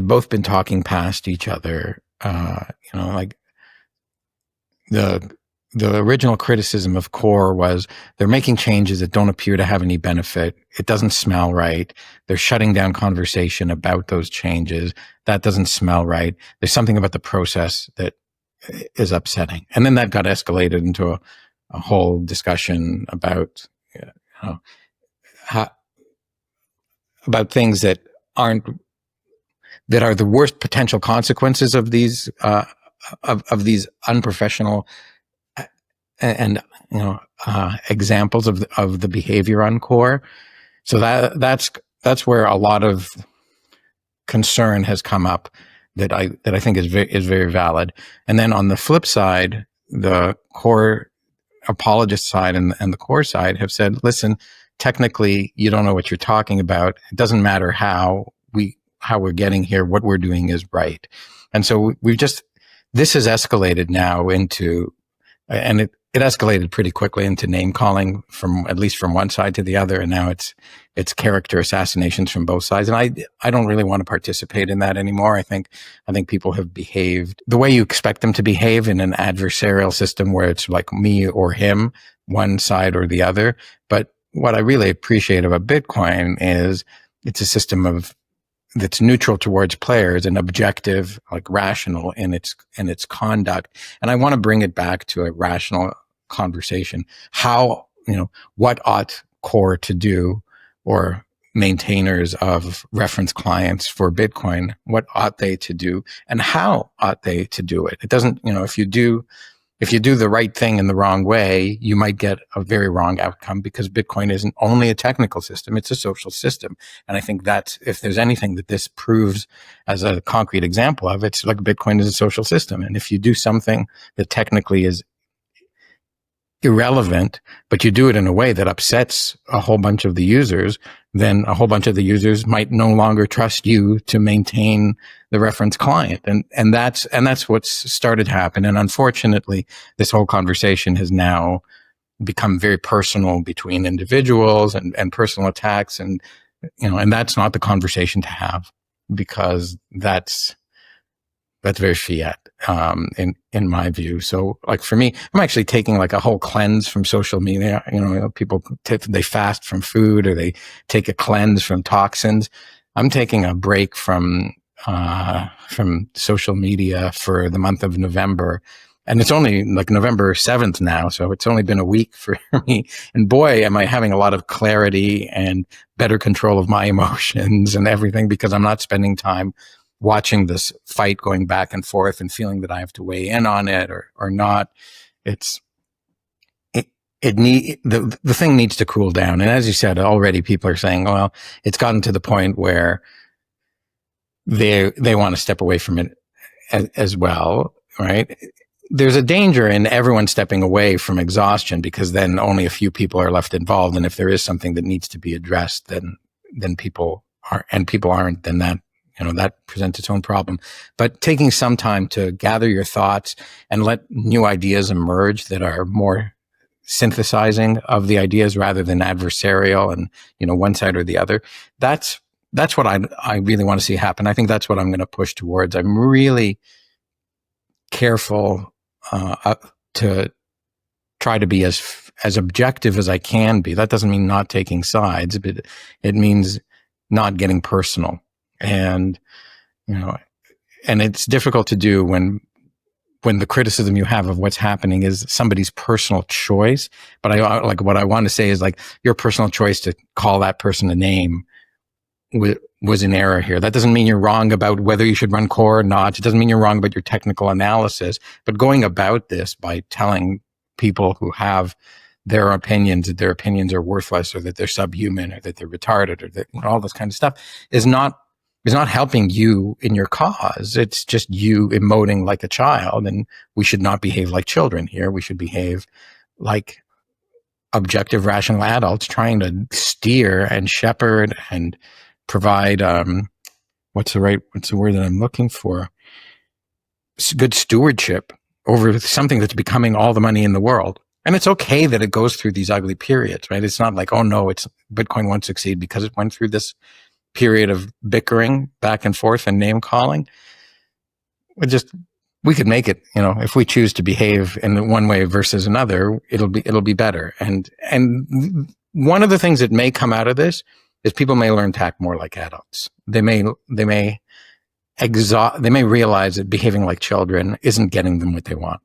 both been talking past each other. Like the original criticism of Core was they're making changes that don't appear to have any benefit. It doesn't smell right. They're shutting down conversation about those changes. That doesn't smell right. There's something about the process that is upsetting. And then that got escalated into a whole discussion about about things that are the worst potential consequences of these of these unprofessional and examples of the behavior on Core. So that's where a lot of concern has come up that I think is very valid. And then on the flip side, the Core apologist side and the Core side have said, listen, technically you don't know what you're talking about. It doesn't matter how we're getting here. What we're doing is right. And so this has escalated now into, and it escalated pretty quickly into name calling at least from one side to the other. And now it's character assassinations from both sides. And I don't really want to participate in that anymore. I think people have behaved the way you expect them to behave in an adversarial system where it's like me or him, one side or the other. But what I really appreciate about Bitcoin is it's a system that's neutral towards players and objective, like rational in its conduct. And I want to bring it back to a rational conversation. How, what ought Core to do, or maintainers of reference clients for Bitcoin, what ought they to do, and how ought they to do it? It doesn't, if you do the right thing in the wrong way, you might get a very wrong outcome, because Bitcoin isn't only a technical system, it's a social system. And I think if there's anything that this proves as a concrete example of, it's like Bitcoin is a social system. And if you do something that technically is irrelevant, but you do it in a way that upsets a whole bunch of the users, then a whole bunch of the users might no longer trust you to maintain the reference client. And that's what's started to happen. And unfortunately, this whole conversation has now become very personal between individuals and personal attacks. And that's not the conversation to have, because that's very fiat, in my view. So like for me, I'm actually taking like a whole cleanse from social media. People they fast from food, or they take a cleanse from toxins. I'm taking a break from social media for the month of November. And it's only like November 7th now. So it's only been a week for me. And boy, am I having a lot of clarity and better control of my emotions and everything, because I'm not spending time watching this fight going back and forth and feeling that I have to weigh in on it or not. The thing needs to cool down. And as you said, already people are saying, well, it's gotten to the point where they want to step away from it as well, right? There's a danger in everyone stepping away from exhaustion, because then only a few people are left involved. And if there is something that needs to be addressed, then people aren't, then that presents its own problem. But taking some time to gather your thoughts and let new ideas emerge that are more synthesizing of the ideas rather than adversarial and, one side or the other. That's what I really want to see happen. I think that's what I'm going to push towards. I'm really careful to try to be as objective as I can be. That doesn't mean not taking sides, but it means not getting personal. And, and it's difficult to do when the criticism you have of what's happening is somebody's personal choice. But what I want to say is, like, your personal choice to call that person a name was an error here. That doesn't mean you're wrong about whether you should run Core or not. It doesn't mean you're wrong about your technical analysis, but going about this by telling people who have their opinions that their opinions are worthless, or that they're subhuman, or that they're retarded, or that all this kind of stuff is not helping you in your cause. It's just you emoting like a child, and we should not behave like children here. We should behave like objective, rational adults trying to steer and shepherd and provide, what's the word that I'm looking for? Good stewardship over something that's becoming all the money in the world. And it's okay that it goes through these ugly periods, right? It's not like, oh no, Bitcoin won't succeed because it went through this period of bickering back and forth and name calling, we could make it, if we choose to behave in one way versus another, it'll be better. And one of the things that may come out of this is people may learn to act more like adults. They may realize that behaving like children isn't getting them what they want,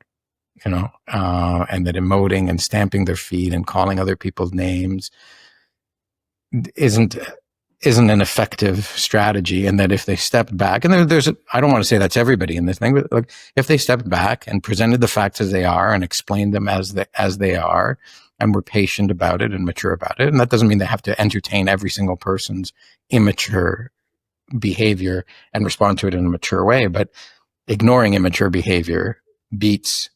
and that emoting and stamping their feet and calling other people's names isn't an effective strategy, and that if they stepped back, and I don't want to say that's everybody in this thing, but like, if they stepped back and presented the facts as they are and explained them as they are, and were patient about it and mature about it, and that doesn't mean they have to entertain every single person's immature behavior and respond to it in a mature way, but ignoring immature behavior beats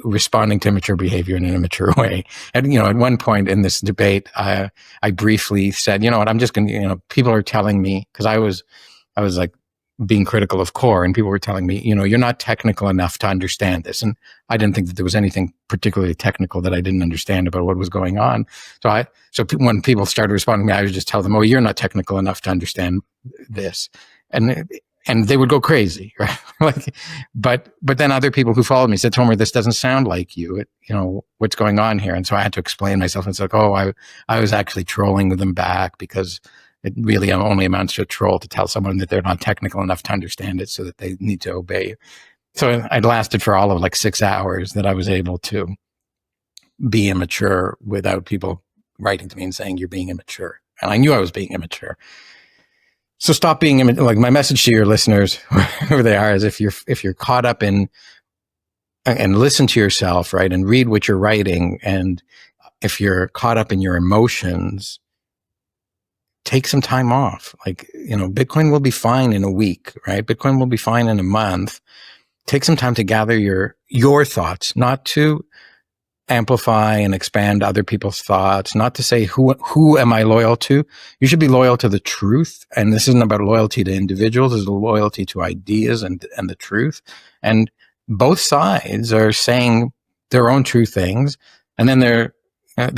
responding to immature behavior in an immature way. And, at one point in this debate, I briefly said, you know what, I'm just going to, people are telling me, because I was like being critical of core, and people were telling me, you're not technical enough to understand this. And I didn't think that there was anything particularly technical that I didn't understand about what was going on. So when people started responding to me, I would just tell them, oh, you're not technical enough to understand this. And they would go crazy, right? But then other people who followed me said, Tomer, this doesn't sound like you. What's going on here? And so I had to explain myself. It's like, oh, I was actually trolling them back, because it really only amounts to a troll to tell someone that they're not technical enough to understand it, so that they need to obey you. So I'd lasted for all of like 6 hours that I was able to be immature without people writing to me and saying, you're being immature. And I knew I was being immature. So stop being like, my message to your listeners, whoever they are, is if you're caught up in, and listen to yourself, right, and read what you're writing, and if you're caught up in your emotions, take some time off. Like, Bitcoin will be fine in a week, right? Bitcoin will be fine in a month. Take some time to gather your thoughts, not to amplify and expand other people's thoughts, not to say who am I loyal to. You should be loyal to the truth. And this isn't about loyalty to individuals, it's a loyalty to ideas and the truth. And both sides are saying their own true things, and then they're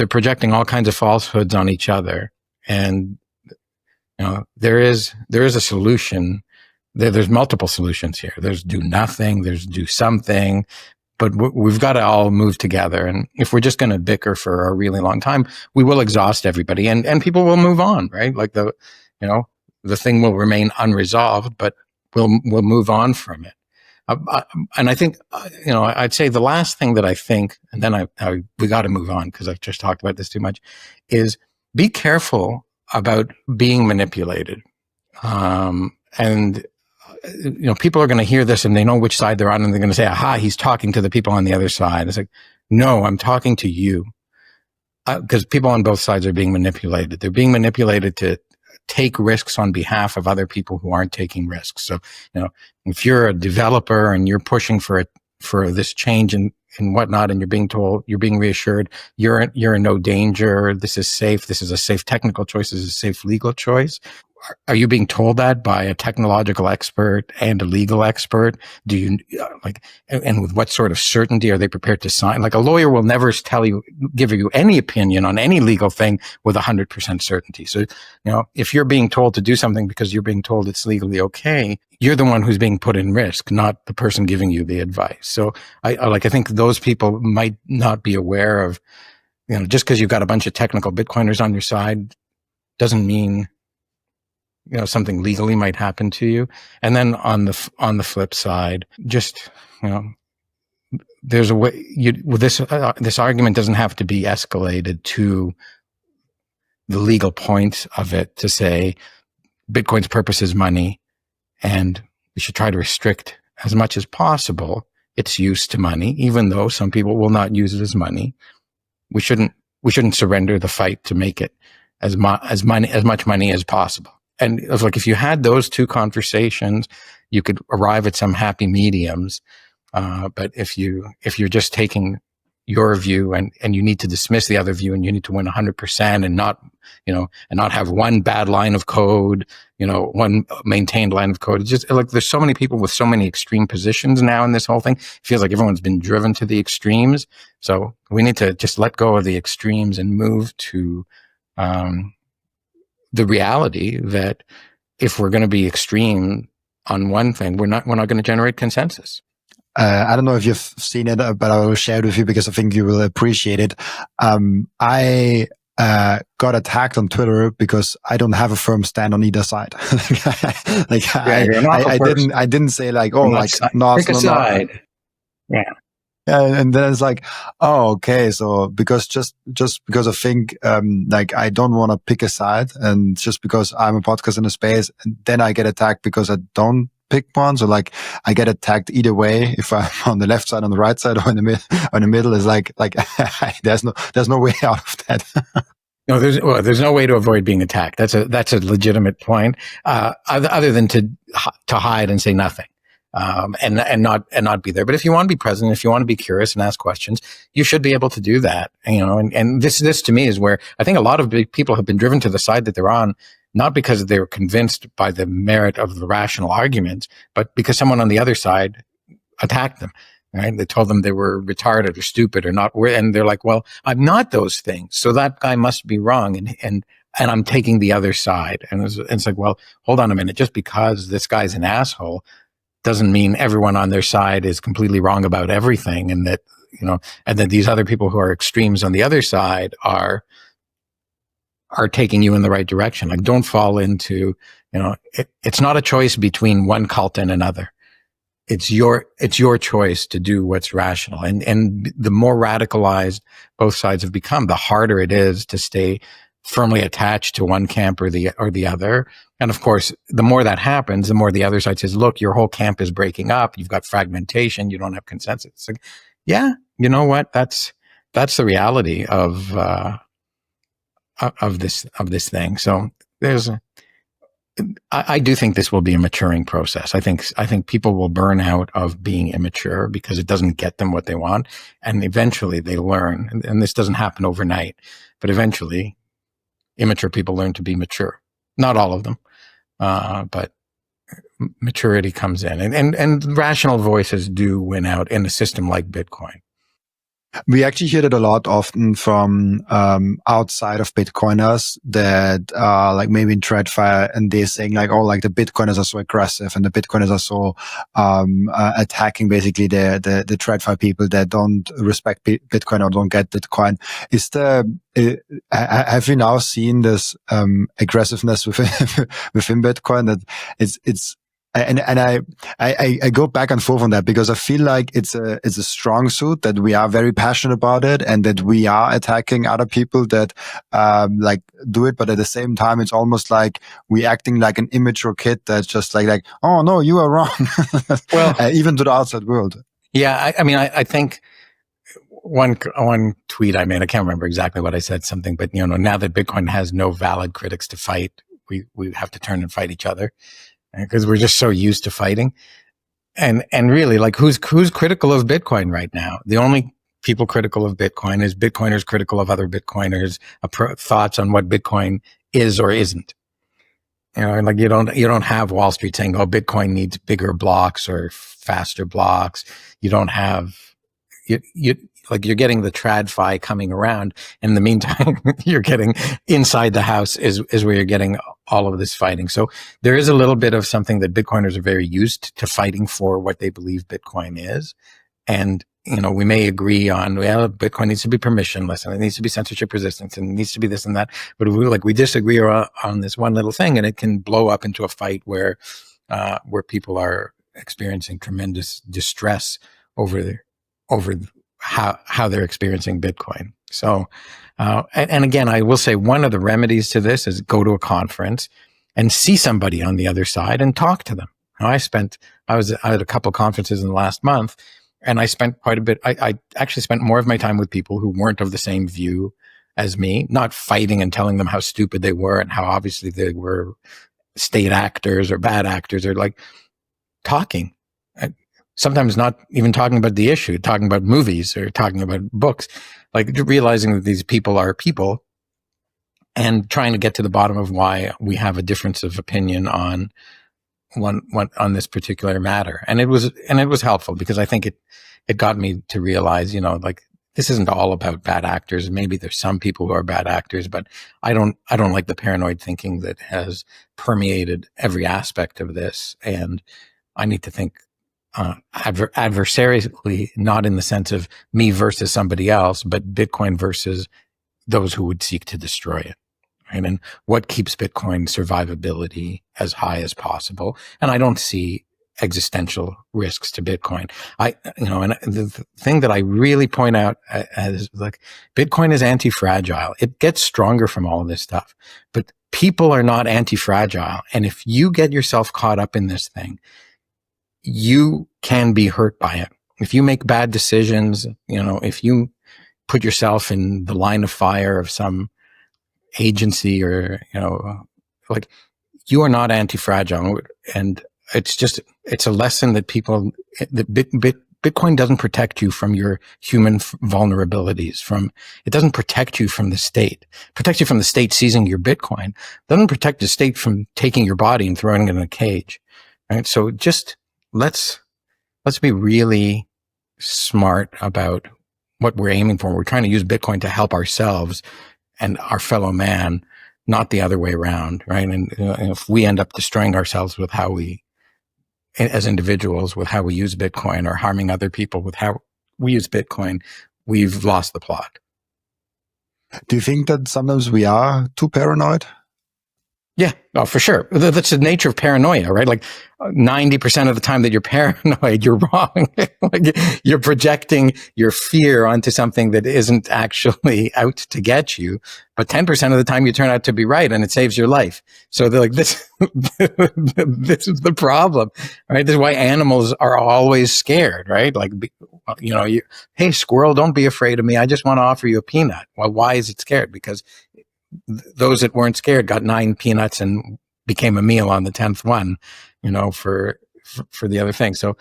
projecting all kinds of falsehoods on each other. And there is a solution. There's multiple solutions here. There's do nothing, there's do something, but we've got to all move together. And if we're just going to bicker for a really long time, we will exhaust everybody, and people will move on, right? Like the thing will remain unresolved, but we'll move on from it. And I think, I'd say the last thing that I think, and then we got to move on because I've just talked about this too much, is be careful about being manipulated. And people are going to hear this and they know which side they're on, and they're going to say, aha, he's talking to the people on the other side. It's like, no, I'm talking to you. Because people on both sides are being manipulated. They're being manipulated to take risks on behalf of other people who aren't taking risks. So, if you're a developer and you're pushing for this change and whatnot, and you're being told, you're being reassured, you're in no danger, this is safe, this is a safe technical choice, this is a safe legal choice. Are you being told that by a technological expert and a legal expert? Do you and with what sort of certainty are they prepared to sign? Like, a lawyer will never give you any opinion on any legal thing with 100% certainty. So, if you're being told to do something because you're being told it's legally okay, you're the one who's being put in risk, not the person giving you the advice. So I think those people might not be aware of, just because you've got a bunch of technical Bitcoiners on your side doesn't mean something legally might happen to you. And then on the flip side, just, there's a way this argument doesn't have to be escalated to the legal point of it, to say Bitcoin's purpose is money, and we should try to restrict as much as possible its use to money, even though some people will not use it as money. We shouldn't surrender the fight to make it as much money as possible. And it's like, if you had those two conversations, you could arrive at some happy mediums. But if you're just taking your view and you need to dismiss the other view, and you need to win 100% and not have one bad line of code, one maintained line of code. It's just like, there's so many people with so many extreme positions now in this whole thing. It feels like everyone's been driven to the extremes. So we need to just let go of the extremes and move to, the reality that if we're going to be extreme on one thing, we're not going to generate consensus. I don't know if you've seen it, but I will share it with you because I think you will appreciate it. I got attacked on Twitter because I don't have a firm stand on either side. I didn't say like, oh, like pick a side. Yeah. And then it's like, oh, okay. So because just because I think, like I don't want to pick a side, and just because I'm a podcast in a space, and then I get attacked because I don't pick one. So like I get attacked either way. If I'm on the left side, on the right side, or in the middle, is like there's no way out of that. No, there's no way to avoid being attacked. That's a legitimate point. Other than to hide and say nothing. And not be there. But if you want to be present, if you want to be curious and ask questions, you should be able to do that. And this to me is where I think a lot of big people have been driven to the side that they're on, not because they were convinced by the merit of the rational arguments, but because someone on the other side attacked them. Right? They told them they were retarded or stupid or not, and they're like, well, I'm not those things. So that guy must be wrong. And I'm taking the other side. And it's like, well, hold on a minute. Just because this guy's an asshole doesn't mean everyone on their side is completely wrong about everything, and that, and that these other people who are extremes on the other side are taking you in the right direction. Like, don't fall into, it's not a choice between one cult and another. It's your choice to do what's rational. And the more radicalized both sides have become, the harder it is to stay firmly attached to one camp or the other. And of course, the more that happens, the more the other side says, look, your whole camp is breaking up. You've got fragmentation. You don't have consensus. It's like, yeah, you know what? That's the reality of this thing. So I do think this will be a maturing process. I think people will burn out of being immature because it doesn't get them what they want. And eventually they learn, and this doesn't happen overnight, but eventually immature people learn to be mature. Not all of them, but maturity comes in, and rational voices do win out in a system like Bitcoin. We actually hear it a lot often from outside of Bitcoiners that like maybe in TradFi, and they're saying like, oh, like the Bitcoiners are so aggressive and the Bitcoiners are so attacking basically the TradFi people that don't respect Bitcoin or don't get Bitcoin. Have you now seen this aggressiveness within Bitcoin that it's and I go back and forth on that because I feel like it's a strong suit that we are very passionate about it and that we are attacking other people that like do it, but at the same time it's almost like we acting like an immature kid that's just like oh no, you are wrong. Well, even to the outside world. Yeah, I mean I think one tweet I made, I can't remember exactly what I said, something, but now that Bitcoin has no valid critics to fight, we have to turn and fight each other. Because we're just so used to fighting, and really, like, who's critical of Bitcoin right now? The only people critical of Bitcoin is Bitcoiners critical of other Bitcoiners' thoughts on what Bitcoin is or isn't. Like you don't have Wall Street saying, "Oh, Bitcoin needs bigger blocks or faster blocks." You don't have you're getting the TradFi coming around. In the meantime, you're getting inside the house is where you're getting all of this fighting. So there is a little bit of something that Bitcoiners are very used to fighting for what they believe Bitcoin is. And, we may agree on, well, Bitcoin needs to be permissionless and it needs to be censorship resistant and it needs to be this and that. But we disagree on this one little thing, and it can blow up into a fight where people are experiencing tremendous distress over how they're experiencing Bitcoin. So, and again, I will say one of the remedies to this is go to a conference and see somebody on the other side and talk to them. I was at a couple of conferences in the last month, and I spent quite a bit. I actually spent more of my time with people who weren't of the same view as me, not fighting and telling them how stupid they were and how obviously they were state actors or bad actors, or like talking. Sometimes not even talking about the issue, talking about movies or talking about books, like realizing that these people are people and trying to get to the bottom of why we have a difference of opinion on on this particular matter. And it was helpful because I think it got me to realize, like this isn't all about bad actors. Maybe there's some people who are bad actors, but I don't like the paranoid thinking that has permeated every aspect of this. And I need to think adversarially, not in the sense of me versus somebody else, but Bitcoin versus those who would seek to destroy it. Right? And what keeps Bitcoin survivability as high as possible? And I don't see existential risks to Bitcoin. And the thing that I really point out is like Bitcoin is anti-fragile. It gets stronger from all of this stuff, but people are not anti-fragile. And if you get yourself caught up in this thing, you can be hurt by it. If you make bad decisions, if you put yourself in the line of fire of some agency or, like you are not anti-fragile. And it's a lesson that Bitcoin doesn't protect you from your human vulnerabilities. It doesn't protect you from the state. It protects you from the state seizing your Bitcoin. It doesn't protect the state from taking your body and throwing it in a cage. Right? So just let's be really smart about what we're aiming for. We're trying to use Bitcoin to help ourselves and our fellow man, not the other way around, right? And if we end up destroying ourselves with how we, as individuals, with how we use Bitcoin, or harming other people with how we use Bitcoin, we've lost the plot. Do you think that sometimes we are too paranoid? Yeah, oh, for sure. That's the nature of paranoia, right? Like 90% of the time that you're paranoid, you're wrong. Like you're projecting your fear onto something that isn't actually out to get you. But 10% of the time you turn out to be right and it saves your life. So they're like, this is the problem, right? This is why animals are always scared, right? Like, hey, squirrel, don't be afraid of me. I just want to offer you a peanut. Well, why is it scared? Because those that weren't scared got 9 peanuts and became a meal on the 10th one, for the other thing. So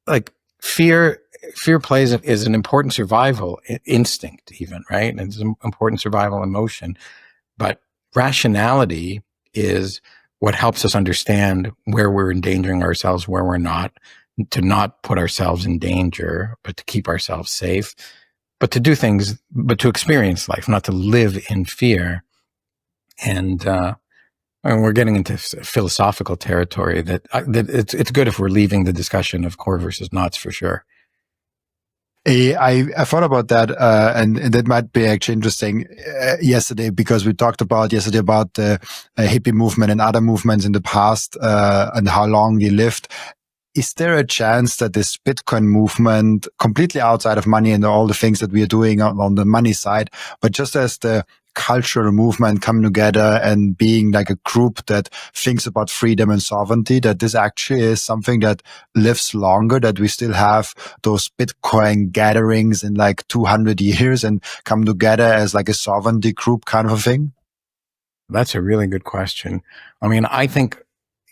like fear is an important survival instinct even, right? And it's an important survival emotion, but rationality is what helps us understand where we're endangering ourselves, where we're not, to not put ourselves in danger, but to keep ourselves safe, but to do things, but to experience life, not to live in fear. And we're getting into philosophical territory that it's good if we're leaving the discussion of core versus knots for sure. I thought about that, and that might be actually interesting yesterday, because we talked about the hippie movement and other movements in the past, and how long they lived. Is there a chance that this Bitcoin movement, completely outside of money and all the things that we are doing on the money side, but just as the cultural movement coming together and being like a group that thinks about freedom and sovereignty, that this actually is something that lives longer, that we still have those Bitcoin gatherings in like 200 years and come together as like a sovereignty group kind of a thing? That's a really good question. I mean, I think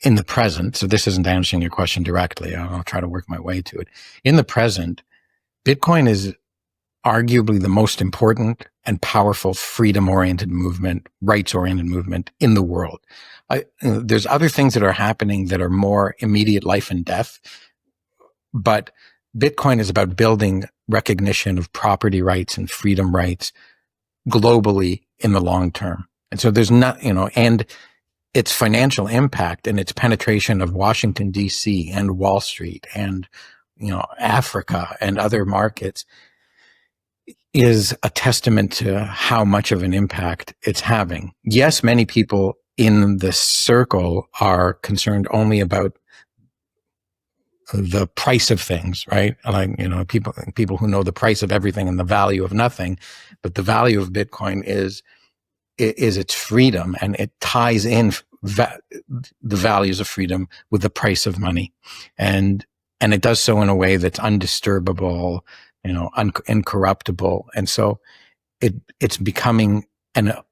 in the present, so this isn't answering your question directly, I'll try to work my way to it. In the present, Bitcoin is arguably the most important and powerful freedom-oriented movement, rights-oriented movement in the world. There's other things that are happening that are more immediate life and death, but Bitcoin is about building recognition of property rights and freedom rights globally in the long term. And so there's not, and its financial impact and its penetration of Washington, D.C. and Wall Street and, Africa and other markets is a testament to how much of an impact it's having. Yes, many people in the circle are concerned only about the price of things, right? Like, people who know the price of everything and the value of nothing, but the value of Bitcoin is its freedom, and it ties in the values of freedom with the price of money. And it does so in a way that's undisturbable, incorruptible. And so it's becoming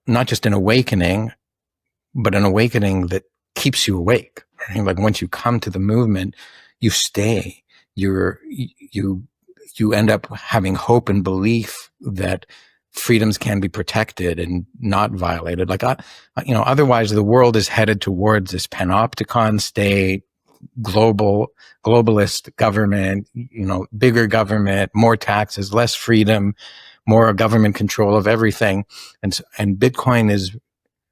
not just an awakening, but an awakening that keeps you awake. Right? Like once you come to the movement, you stay. You end up having hope and belief that freedoms can be protected and not violated. Like, otherwise the world is headed towards this panopticon state, globalist government, bigger government, more taxes, less freedom, more government control of everything. And Bitcoin is,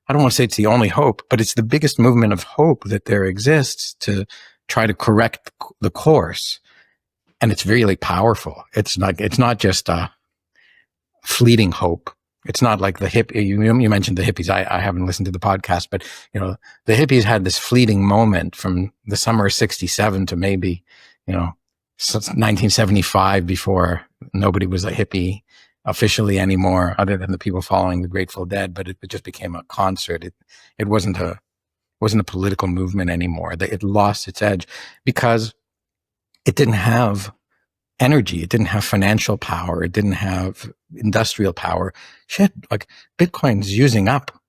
I don't want to say it's the only hope, but it's the biggest movement of hope that there exists to try to correct the course. And it's really powerful. It's not just a fleeting hope. It's not like the hippie. You mentioned the hippies. I haven't listened to the podcast, but the hippies had this fleeting moment from the summer of '67 to maybe 1975, before nobody was a hippie officially anymore, other than the people following the Grateful Dead. But it just became a concert. It wasn't a political movement anymore. It lost its edge because it didn't have energy. It didn't have financial power. It didn't have industrial power. Shit, like Bitcoin's using up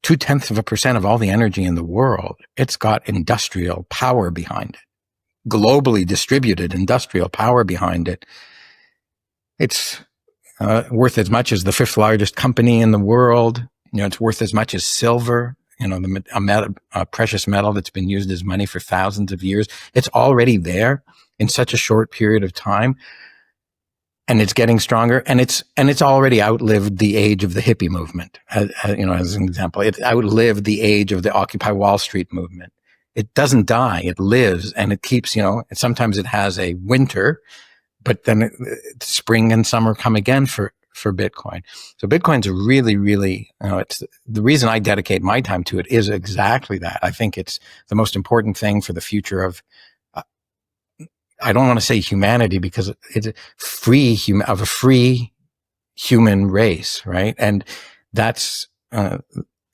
0.2% of all the energy in the world. It's got industrial power behind it, globally distributed industrial power behind it. It's worth as much as the 5th largest company in the world. It's worth as much as silver. A precious metal that's been used as money for thousands of years. It's already there in such a short period of time, and it's getting stronger. And it's already outlived the age of the hippie movement. As an example, it outlived the age of the Occupy Wall Street movement. It doesn't die; it lives, and it keeps. And sometimes it has a winter, but then spring and summer come again for Bitcoin. So Bitcoin's a really, really, it's the reason I dedicate my time to it is exactly that. I think it's the most important thing for the future of, I don't want to say humanity, because it's a free human race, right? And that's,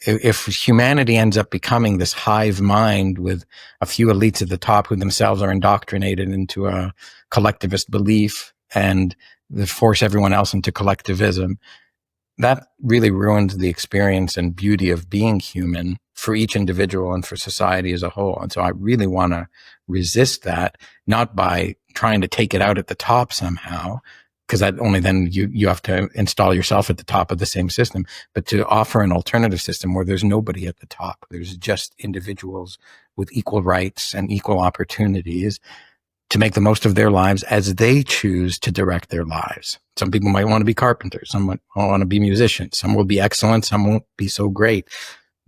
if humanity ends up becoming this hive mind with a few elites at the top who themselves are indoctrinated into a collectivist belief and they force everyone else into collectivism, that really ruins the experience and beauty of being human for each individual and for society as a whole. And so I really want to resist that, not by trying to take it out at the top somehow, because that only then you have to install yourself at the top of the same system, but to offer an alternative system where there's nobody at the top. There's just individuals with equal rights and equal opportunities to make the most of their lives as they choose to direct their lives. Some people might want to be carpenters. Some might want to be musicians. Some will be excellent. Some won't be so great.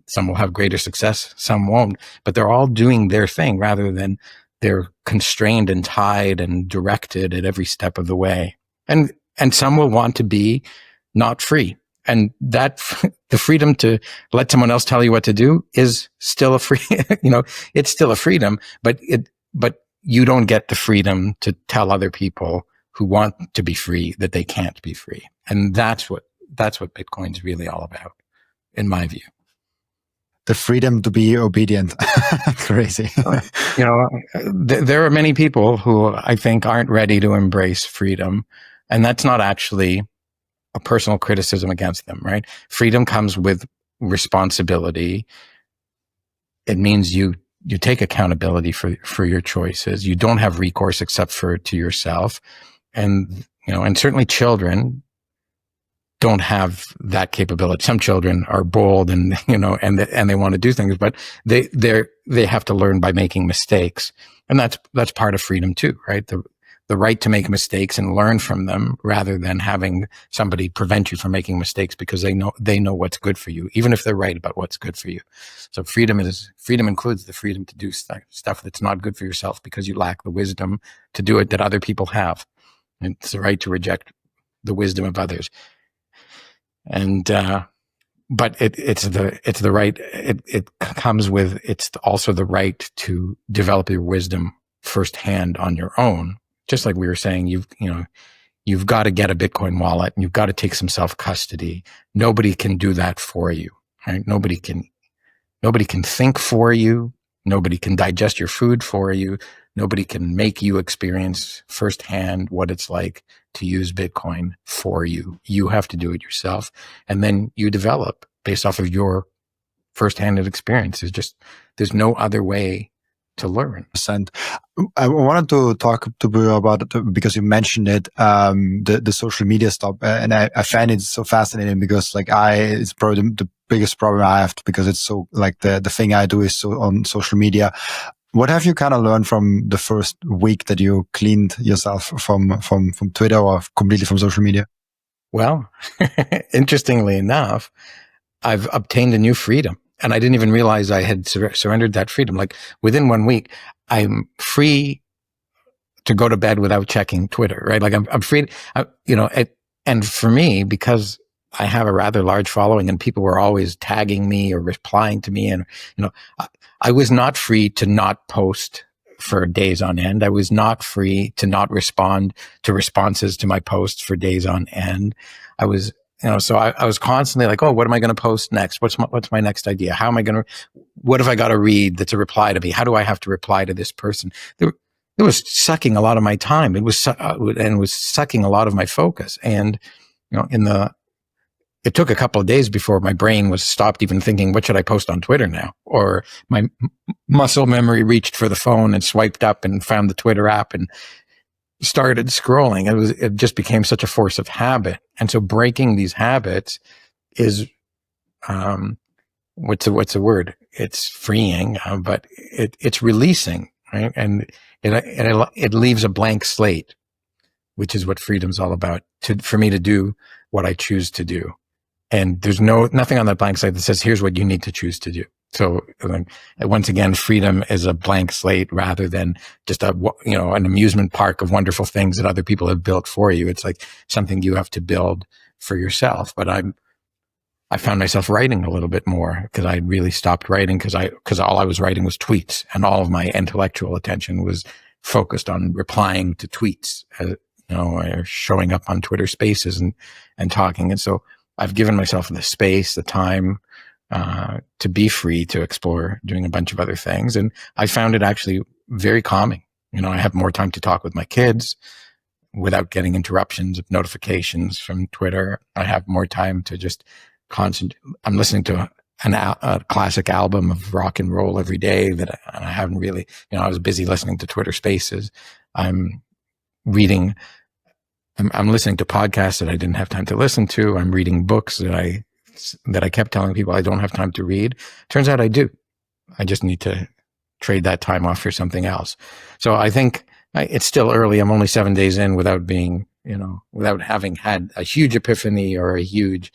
Some will have greater success. Some won't. But they're all doing their thing, rather than they're constrained and tied and directed at every step of the way. And some will want to be not free. And that the freedom to let someone else tell you what to do is still a free, it's still a freedom, but you don't get the freedom to tell other people who want to be free that they can't be free. And that's what Bitcoin's really all about, in my view. The freedom to be obedient. Crazy. There are many people who I think aren't ready to embrace freedom. And that's not actually a personal criticism against them, right? Freedom comes with responsibility. It means you take accountability for your choices. You don't have recourse except to yourself. And, and certainly children don't have that capability. Some children are bold and they want to do things, but they have to learn by making mistakes. And that's part of freedom too, right? The right to make mistakes and learn from them, rather than having somebody prevent you from making mistakes because they know what's good for you, even if they're right about what's good for you. So freedom includes the freedom to do stuff that's not good for yourself because you lack the wisdom to do it that other people have. And it's the right to reject the wisdom of others. And but it's the right. It comes with, it's also the right to develop your wisdom firsthand on your own. Just like we were saying, you've got to get a Bitcoin wallet and you've got to take some self-custody. Nobody can do that for you, right? Nobody can think for you. Nobody can digest your food for you. Nobody can make you experience firsthand what it's like to use Bitcoin for you. You have to do it yourself. And then you develop based off of your firsthand experience. There's no other way to learn. And I wanted to talk to you about it because you mentioned it, the social media stuff, and I find it so fascinating because it's probably the biggest problem I have, because it's so the thing I do is so on social media. What have you kind of learned from the first week that you cleaned yourself from Twitter or completely from social media? Well, interestingly enough, I've obtained a new freedom, and I didn't even realize I had surrendered that freedom. Like within 1 week, I'm free to go to bed without checking Twitter, right? Like I'm free, and for me, because I have a rather large following and people were always tagging me or replying to me, and, I was not free to not post for days on end. I was not free to not respond to responses to my posts for days on end. I was, so I was constantly like, oh, what am I going to post next? What's my next idea? How am I going to, what have I got to read that's a reply to me? How do I have to reply to this person? It was sucking a lot of my time. It was sucking a lot of my focus. And, it took a couple of days before my brain was stopped even thinking, what should I post on Twitter now? Or my muscle memory reached for the phone and swiped up and found the Twitter app and started scrolling. It just became such a force of habit. And so breaking these habits is, what's a word? It's freeing, but it's releasing, right? And it leaves a blank slate, which is what freedom's all about, for me to do what I choose to do. And there's nothing on that blank slate that says, here's what you need to choose to do. So once again, freedom is a blank slate rather than just an amusement park of wonderful things that other people have built for you. It's like something you have to build for yourself. But I found myself writing a little bit more because I really stopped writing because all I was writing was tweets, and all of my intellectual attention was focused on replying to tweets, or showing up on Twitter Spaces and talking. And so I've given myself the space, the time, to be free to explore doing a bunch of other things. And I found it actually very calming. I have more time to talk with my kids without getting interruptions of notifications from Twitter. I have more time to just concentrate. I'm listening to a classic album of rock and roll every day that I haven't really, I was busy listening to Twitter Spaces. I'm listening to podcasts that I didn't have time to listen to. I'm reading books that I kept telling people I don't have time to read. Turns out I do. I just need to trade that time off for something else. So I think it's still early. I'm only 7 days in without being, without having had a huge epiphany or a huge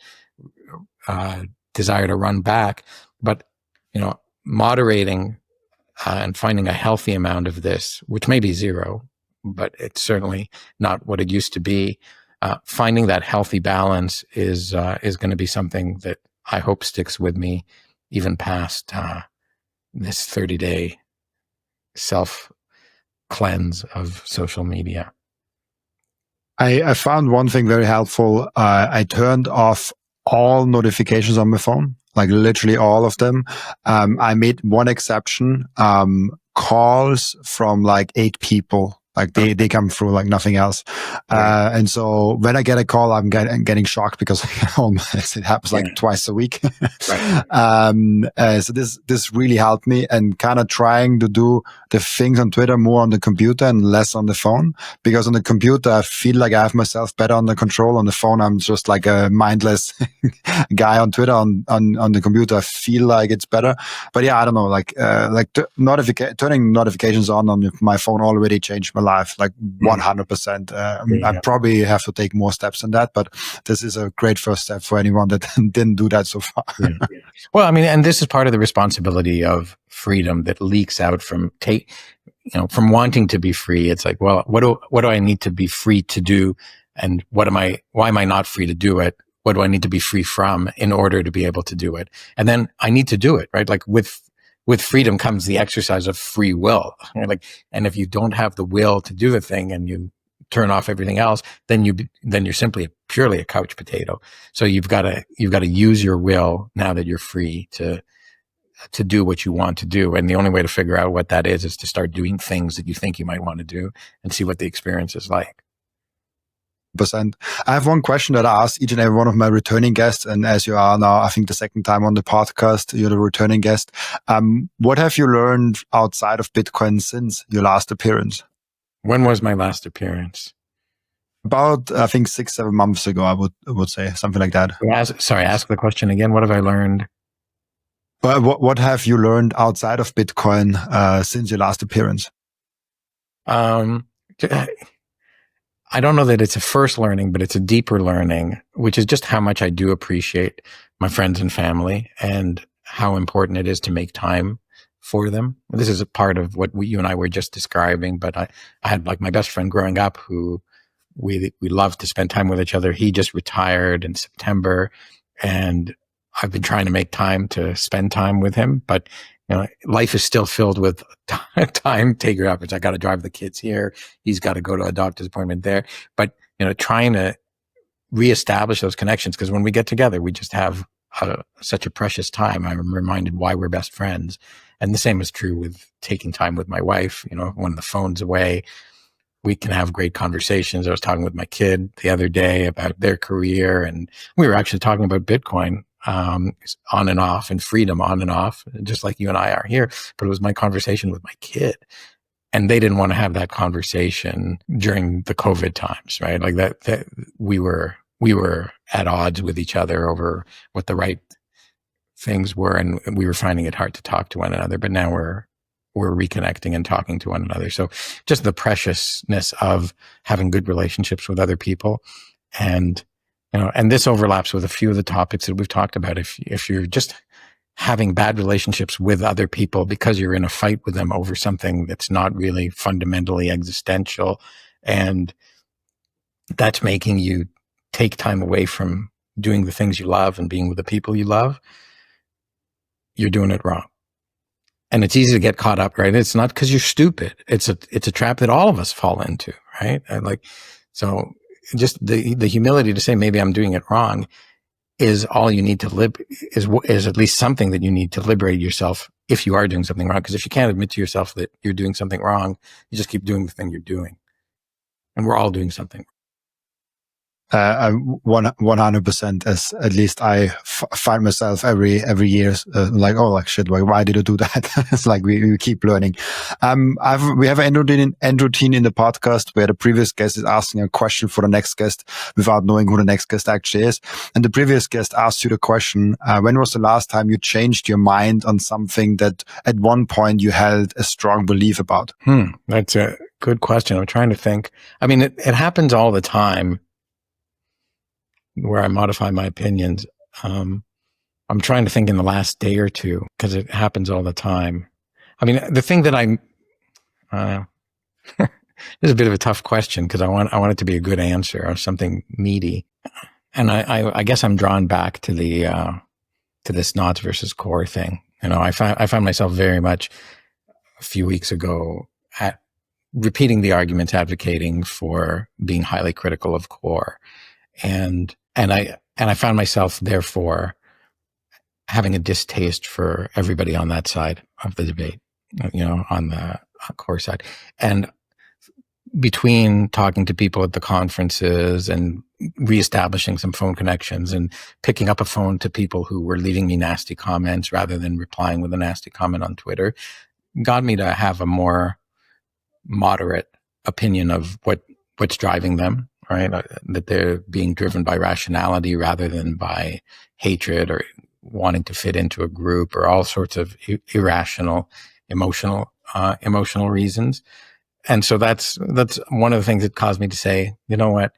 desire to run back. But, moderating and finding a healthy amount of this, which may be zero, but it's certainly not what it used to be. Finding that healthy balance is going to be something that I hope sticks with me even past this 30-day self-cleanse of social media. I found one thing very helpful. I turned off all notifications on my phone, like literally all of them. I made one exception, calls from like 8 people. Like they come through like nothing else. And so when I get a call, I'm getting shocked because it happens like twice a week. So this really helped me, and kind of trying to do the things on Twitter more on the computer and less on the phone, because on the computer, I feel like I have myself better under control. On the phone, I'm just like a mindless guy. On Twitter, on the computer, I feel like it's better. But yeah, I don't know, turning notifications on my phone already changed my life, like 100%. I probably have to take more steps than that, but this is a great first step for anyone that didn't do that so far. Well, I mean, and this is part of the responsibility of freedom that leaks out from from wanting to be free. It's like, well, what do I need to be free to do? And why am I not free to do it? What do I need to be free from in order to be able to do it? And then I need to do it, right? Like with freedom comes the exercise of free will. Right? And if you don't have the will to do the thing and you turn off everything else, then you're simply purely a couch potato. So you've got to use your will now that you're free to do what you want to do. And the only way to figure out what that is to start doing things that you think you might want to do and see what the experience is like. I have one question that I ask each and every one of my returning guests, and as you are now, I think the second time on the podcast, you're the returning guest. What have you learned outside of Bitcoin since your last appearance? When was my last appearance? About, I think 6-7 months ago, I would say, something like that. Ask the question again. What have I learned? But what have you learned outside of Bitcoin since your last appearance? I don't know that it's a first learning, but it's a deeper learning, which is just how much I do appreciate my friends and family and how important it is to make time for them. This is a part of what you and I were just describing, but I had like my best friend growing up who we loved to spend time with each other. He just retired in September, and I've been trying to make time to spend time with him, but life is still filled with time taker uppers. I got to drive the kids here. He's got to go to a doctor's appointment there. But, trying to reestablish those connections, because when we get together, we just have such a precious time. I'm reminded why we're best friends. And the same is true with taking time with my wife. When the phone's away, we can have great conversations. I was talking with my kid the other day about their career, and we were actually talking about Bitcoin on and off, and freedom on and off, just like you and I are here. But it was my conversation with my kid, and they didn't want to have that conversation during the COVID times, right? Like that we were at odds with each other over what the right things were, and we were finding it hard to talk to one another. But now we're reconnecting and talking to one another. So just the preciousness of having good relationships with other people, and and this overlaps with a few of the topics that we've talked about. If you're just having bad relationships with other people because you're in a fight with them over something that's not really fundamentally existential, and that's making you take time away from doing the things you love and being with the people you love, you're doing it wrong. And it's easy to get caught up, right? It's not because you're stupid. It's a trap that all of us fall into, right? And so just the humility to say, maybe I'm doing it wrong, is all you need to is at least something that you need to liberate yourself if you are doing something wrong. Because if you can't admit to yourself that you're doing something wrong, you just keep doing the thing you're doing. And we're all doing something. 100%, as at least I find myself every year like shit, like why did I do that? It's like we keep learning. We have an end routine in the podcast where the previous guest is asking a question for the next guest without knowing who the next guest actually is. And the previous guest asked you the question, when was the last time you changed your mind on something that at one point you held a strong belief about? That's a good question. I'm trying to think. I mean, it happens all the time where I modify my opinions. I'm trying to think in the last day or two, because it happens all the time. I mean, the thing that this is a bit of a tough question, because I want it to be a good answer or something meaty. And I guess I'm drawn back to to this knots versus core thing. I found myself very much a few weeks ago at repeating the arguments advocating for being highly critical of core. And I found myself therefore having a distaste for everybody on that side of the debate, on the core side. And between talking to people at the conferences and reestablishing some phone connections and picking up a phone to people who were leaving me nasty comments rather than replying with a nasty comment on Twitter, got me to have a more moderate opinion of what's driving them. Right? That they're being driven by rationality rather than by hatred or wanting to fit into a group or all sorts of irrational, emotional reasons. And so that's one of the things that caused me to say, you know what?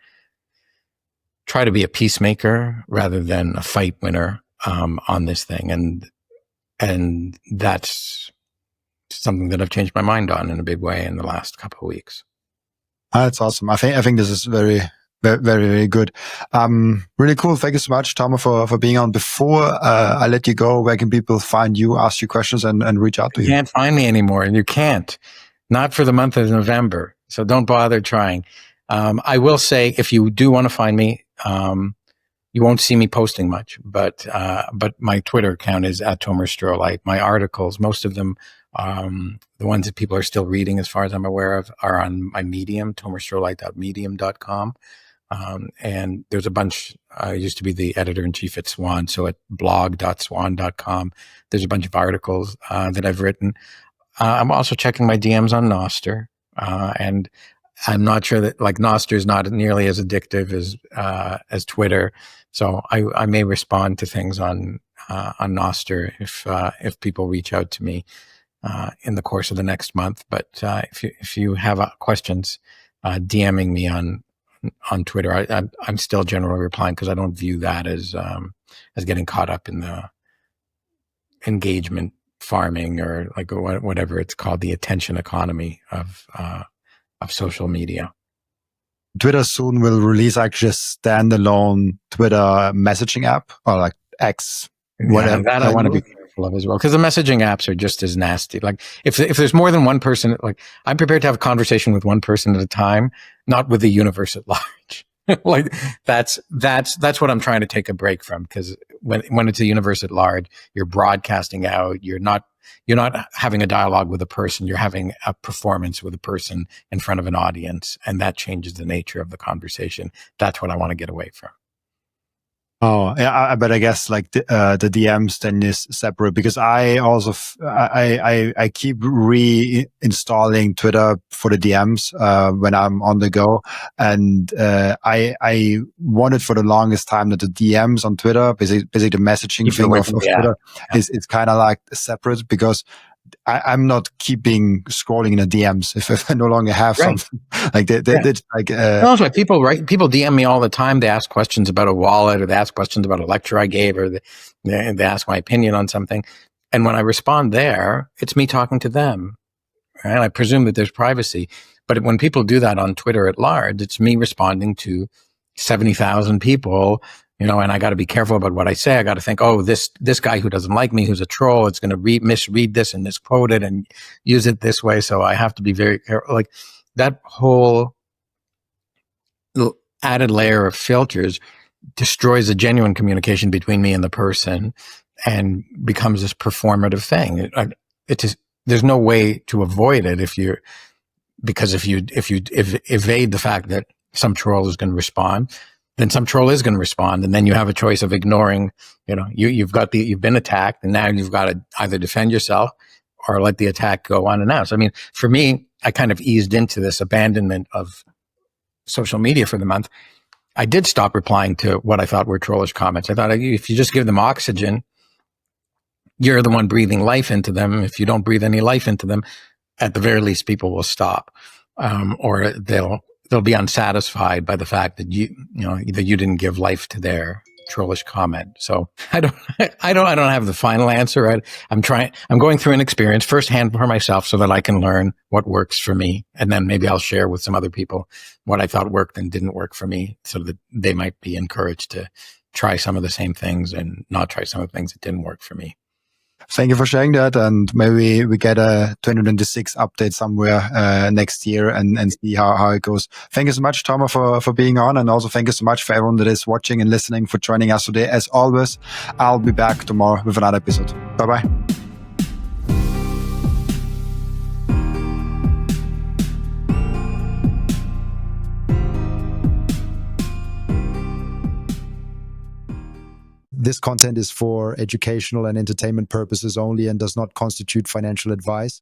Try to be a peacemaker rather than a fight winner on this thing. And that's something that I've changed my mind on in a big way in the last couple of weeks. That's awesome. I think this is very, very, very good. Really cool. Thank you so much, Tom, for being on. Before I let you go, where can people find you, ask you questions, and reach out to you? You can't find me anymore, and you can't. Not for the month of November. So don't bother trying. I will say, if you do want to find me, you won't see me posting much, but my Twitter account is @TomerStrolight. My articles, most of them, the ones that people are still reading, as far as I'm aware of, are on my Medium, tomerstrolight.medium.com. And there's a bunch. I used to be the editor-in-chief at Swan, so at blog.swan.com, there's a bunch of articles that I've written. I'm also checking my DMs on Nostr, and I'm not sure that Nostr is not nearly as addictive as Twitter. So I may respond to things on on Noster if people reach out to me in the course of the next month. But if you have questions, DMing me on Twitter, I'm still generally replying because I don't view that as getting caught up in the engagement farming or like whatever it's called, the attention economy of social media. Twitter soon will release actually a standalone Twitter messaging app, or like X, whatever. That I want to be careful of as well, because the messaging apps are just as nasty. Like if there's more than one person, like I'm prepared to have a conversation with one person at a time, not with the universe at large. Like that's what I'm trying to take a break from, because when it's a universe at large, you're broadcasting out. You're not having a dialogue with a person. You're having a performance with a person in front of an audience, and that changes the nature of the conversation. That's what I want to get away from. Oh, yeah, but I guess like the DMs then is separate, because I also I keep reinstalling Twitter for the DMs when I'm on the go, and I wanted for the longest time that the DMs on Twitter, basically the messaging thing of Twitter, is kind of like separate, because I'm not keeping scrolling in the DMs if I no longer have something. Like they like. That's why people DM me all the time. They ask questions about a wallet, or they ask questions about a lecture I gave, or they ask my opinion on something. And when I respond there, it's me talking to them. Right? I presume that there's privacy. But when people do that on Twitter at large, it's me responding to 70,000 people. And I got to be careful about what I say. I got to think, oh, this guy who doesn't like me, who's a troll, it's going to misread this and misquote it and use it this way. So I have to be very careful. Like that whole added layer of filters destroys the genuine communication between me and the person, and becomes this performative thing. There's no way to avoid it if you evade the fact that some troll is going to respond. Then some troll is going to respond, and then you have a choice of ignoring. You've been attacked, and now you've got to either defend yourself or let the attack go unannounced. I mean, for me, I kind of eased into this abandonment of social media for the month. I did stop replying to what I thought were trollish comments. I thought if you just give them oxygen, you're the one breathing life into them. If you don't breathe any life into them, at the very least, people will stop, or they'll be unsatisfied by the fact that you didn't give life to their trollish comment. So I don't have the final answer. I'm going through an experience firsthand for myself so that I can learn what works for me. And then maybe I'll share with some other people what I thought worked and didn't work for me, so that they might be encouraged to try some of the same things and not try some of the things that didn't work for me. Thank you for sharing that, and maybe we get a 2026 update somewhere next year and see how it goes. Thank you so much, Thomas, for being on, and also thank you so much for everyone that is watching and listening for joining us today. As always, I'll be back tomorrow with another episode. Bye-bye. This content is for educational and entertainment purposes only and does not constitute financial advice.